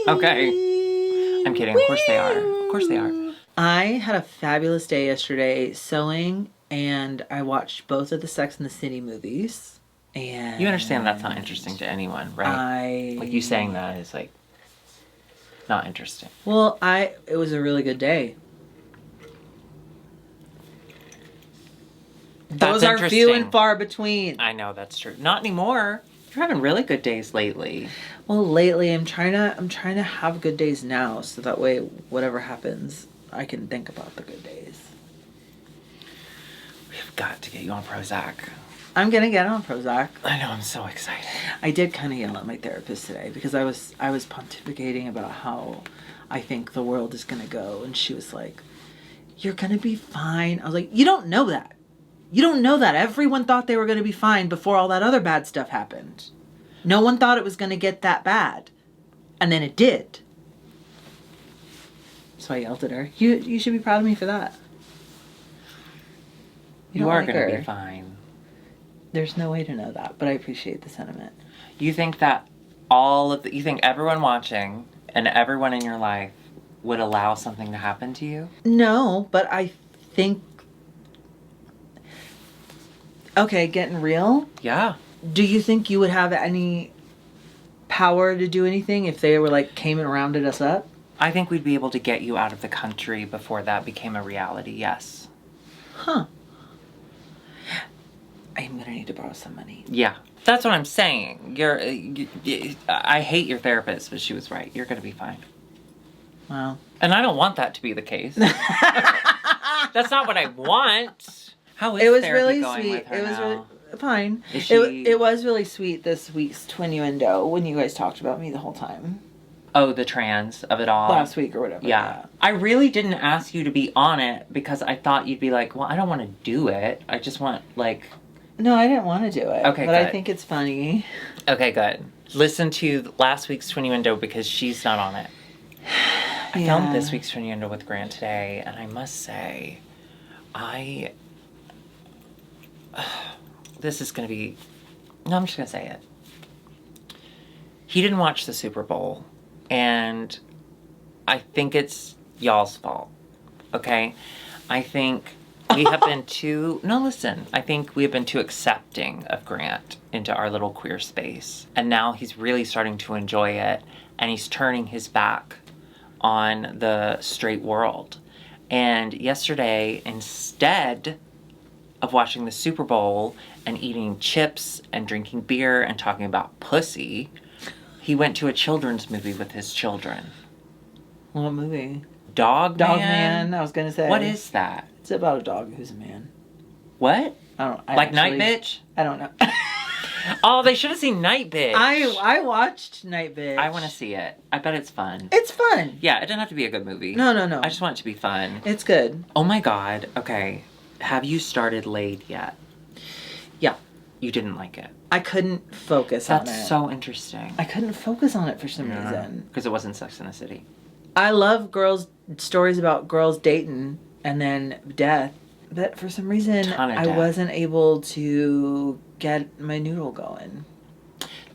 [SPEAKER 1] Okay. I'm kidding. Of course they are. Of course they are.
[SPEAKER 2] I had a fabulous day yesterday sewing, and I watched both of the Sex and the City movies. And
[SPEAKER 1] you understand that's not interesting to anyone, right? Like you saying that is like not interesting.
[SPEAKER 2] Well, it was a really good day. Those are few and far between.
[SPEAKER 1] I know, that's true. Not anymore. You're having really good days lately.
[SPEAKER 2] Well, lately I'm trying to have good days now, so that way whatever happens, I can think about the good days.
[SPEAKER 1] We've got to get you on Prozac.
[SPEAKER 2] I'm gonna get on Prozac.
[SPEAKER 1] I know, I'm so excited.
[SPEAKER 2] I did kind of yell at my therapist today because I was pontificating about how I think the world is gonna go, and she was like, "You're gonna be fine." I was like, "You don't know that. You don't know that. Everyone thought they were gonna be fine before all that other bad stuff happened. No one thought it was gonna get that bad, and then it did." So I yelled at her. You should be proud of me for that.
[SPEAKER 1] You are going to be fine.
[SPEAKER 2] There's no way to know that, but I appreciate the sentiment.
[SPEAKER 1] You think that you think everyone watching and everyone in your life would allow something to happen to you?
[SPEAKER 2] No, but I think... Okay, getting real?
[SPEAKER 1] Yeah.
[SPEAKER 2] Do you think you would have any power to do anything if they were came and rounded us up?
[SPEAKER 1] I think we'd be able to get you out of the country before that became a reality, yes.
[SPEAKER 2] Huh. I'm going to need to borrow some money.
[SPEAKER 1] Yeah. That's what I'm saying. I hate your therapist, but she was right. You're going to be fine.
[SPEAKER 2] Wow.
[SPEAKER 1] And I don't want that to be the case. That's not what I want. How is
[SPEAKER 2] it was
[SPEAKER 1] therapy
[SPEAKER 2] really
[SPEAKER 1] going
[SPEAKER 2] sweet.
[SPEAKER 1] with her
[SPEAKER 2] It was
[SPEAKER 1] now?
[SPEAKER 2] really fine.
[SPEAKER 1] Is she...
[SPEAKER 2] It was really sweet this week's Twinnuendo when you guys talked about me the whole time.
[SPEAKER 1] Oh, the trans of it all.
[SPEAKER 2] Last week or whatever.
[SPEAKER 1] Yeah. I really didn't ask you to be on it because I thought you'd be like, well, I don't want to do it. I just want,
[SPEAKER 2] No, I didn't want to do it.
[SPEAKER 1] Okay,
[SPEAKER 2] but
[SPEAKER 1] good.
[SPEAKER 2] I think it's funny.
[SPEAKER 1] Okay, good. Listen to last week's Twinnuendo because she's not on it. I filmed this week's Twinnuendo with Grant today, and I must say, this is going to be... No, I'm just going to say it. He didn't watch the Super Bowl, and I think it's y'all's fault, okay? I think we have been too... No, listen. I think we have been too accepting of Grant into our little queer space, and now he's really starting to enjoy it, and he's turning his back on the straight world. And yesterday, instead of watching the Super Bowl and eating chips and drinking beer and talking about pussy, he went to a children's movie with his children.
[SPEAKER 2] What movie?
[SPEAKER 1] Dog
[SPEAKER 2] Man, I was going to say.
[SPEAKER 1] What is that?
[SPEAKER 2] It's about a dog who's a man.
[SPEAKER 1] What?
[SPEAKER 2] I don't know.
[SPEAKER 1] Night Bitch?
[SPEAKER 2] I don't know.
[SPEAKER 1] Oh, they should have seen Night Bitch.
[SPEAKER 2] I watched Night Bitch.
[SPEAKER 1] I want to see it. I bet it's fun.
[SPEAKER 2] It's fun.
[SPEAKER 1] Yeah, it doesn't have to be a good movie.
[SPEAKER 2] No.
[SPEAKER 1] I just want it to be fun.
[SPEAKER 2] It's good.
[SPEAKER 1] Oh my God. Okay. Have you started Laid yet?
[SPEAKER 2] Yeah.
[SPEAKER 1] You didn't like it.
[SPEAKER 2] I couldn't focus on it.
[SPEAKER 1] That's so interesting.
[SPEAKER 2] I couldn't focus on it for some reason.
[SPEAKER 1] Because it wasn't Sex in the City.
[SPEAKER 2] I love stories about girls dating and then death, but for some reason I wasn't able to get my noodle going.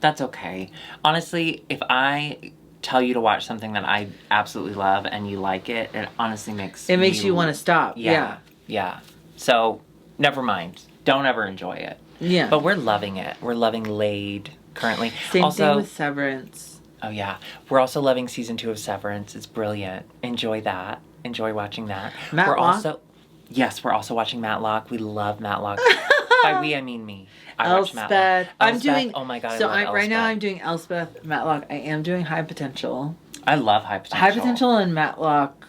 [SPEAKER 1] That's okay. Honestly, if I tell you to watch something that I absolutely love and you like it, it honestly makes
[SPEAKER 2] you want to stop.
[SPEAKER 1] Yeah. So, never mind. Don't ever enjoy it.
[SPEAKER 2] Yeah.
[SPEAKER 1] But we're loving it. We're loving Laid currently.
[SPEAKER 2] Same thing with Severance.
[SPEAKER 1] Oh, yeah. We're also loving season 2 of Severance. It's brilliant. Enjoy that. Enjoy watching that.
[SPEAKER 2] Matlock?
[SPEAKER 1] Yes, we're also watching Matlock. We love Matlock. By we, I mean me. I watch Matlock.
[SPEAKER 2] Elspeth. I'm doing...
[SPEAKER 1] Oh, my God,
[SPEAKER 2] so
[SPEAKER 1] I love Elspeth.
[SPEAKER 2] right now I'm doing Elspeth, Matlock. I am doing High Potential.
[SPEAKER 1] I love High Potential.
[SPEAKER 2] High Potential and Matlock...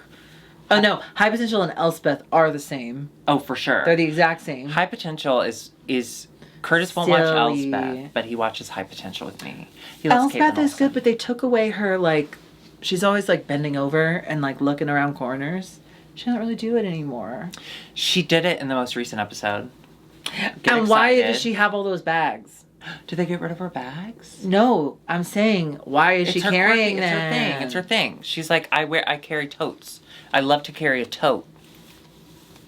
[SPEAKER 2] Oh, no. High Potential and Elspeth are the same.
[SPEAKER 1] Oh, for sure.
[SPEAKER 2] They're the exact same.
[SPEAKER 1] High Potential is Curtis won't watch Elspeth, but he watches High Potential with me.
[SPEAKER 2] Elspeth is good, but they took away her, like... She's always, like, bending over and, like, looking around corners. She doesn't really do it anymore.
[SPEAKER 1] She did it in the most recent episode.
[SPEAKER 2] And why does she have all those bags?
[SPEAKER 1] Did they get rid of her bags?
[SPEAKER 2] No, I'm saying, why is she carrying them?
[SPEAKER 1] It's her thing. She's like, I carry totes. I love to carry a tote.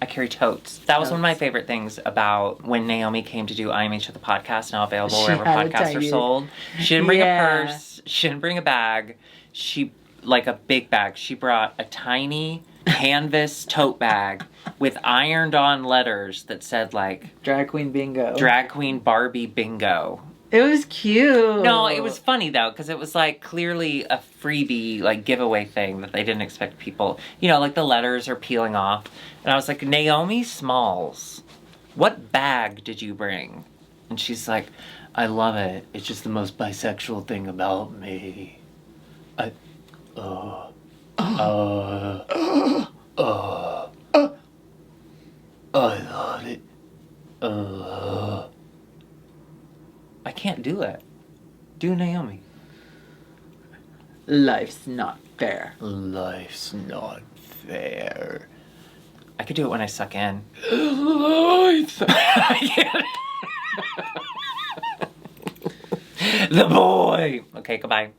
[SPEAKER 1] I carry totes. That was one of my favorite things about when Naomi came to do IMHO the podcast, now available wherever podcasts are sold. She didn't bring a purse. She didn't bring a bag. Like a big bag. She brought a tiny canvas tote bag with ironed on letters that said like
[SPEAKER 2] Drag Queen Bingo.
[SPEAKER 1] Drag Queen Barbie Bingo.
[SPEAKER 2] It was cute.
[SPEAKER 1] No, it was funny though, because it was like clearly a freebie, like giveaway thing that they didn't expect people, like the letters are peeling off. And I was like, Naomi Smalls, what bag did you bring? And she's like, I love it. It's just the most bisexual thing about me. I love it. I can't do it. Do Naomi.
[SPEAKER 2] Life's not fair.
[SPEAKER 1] Life's not fair. I could do it when I suck in. Life. The boy. Okay, goodbye.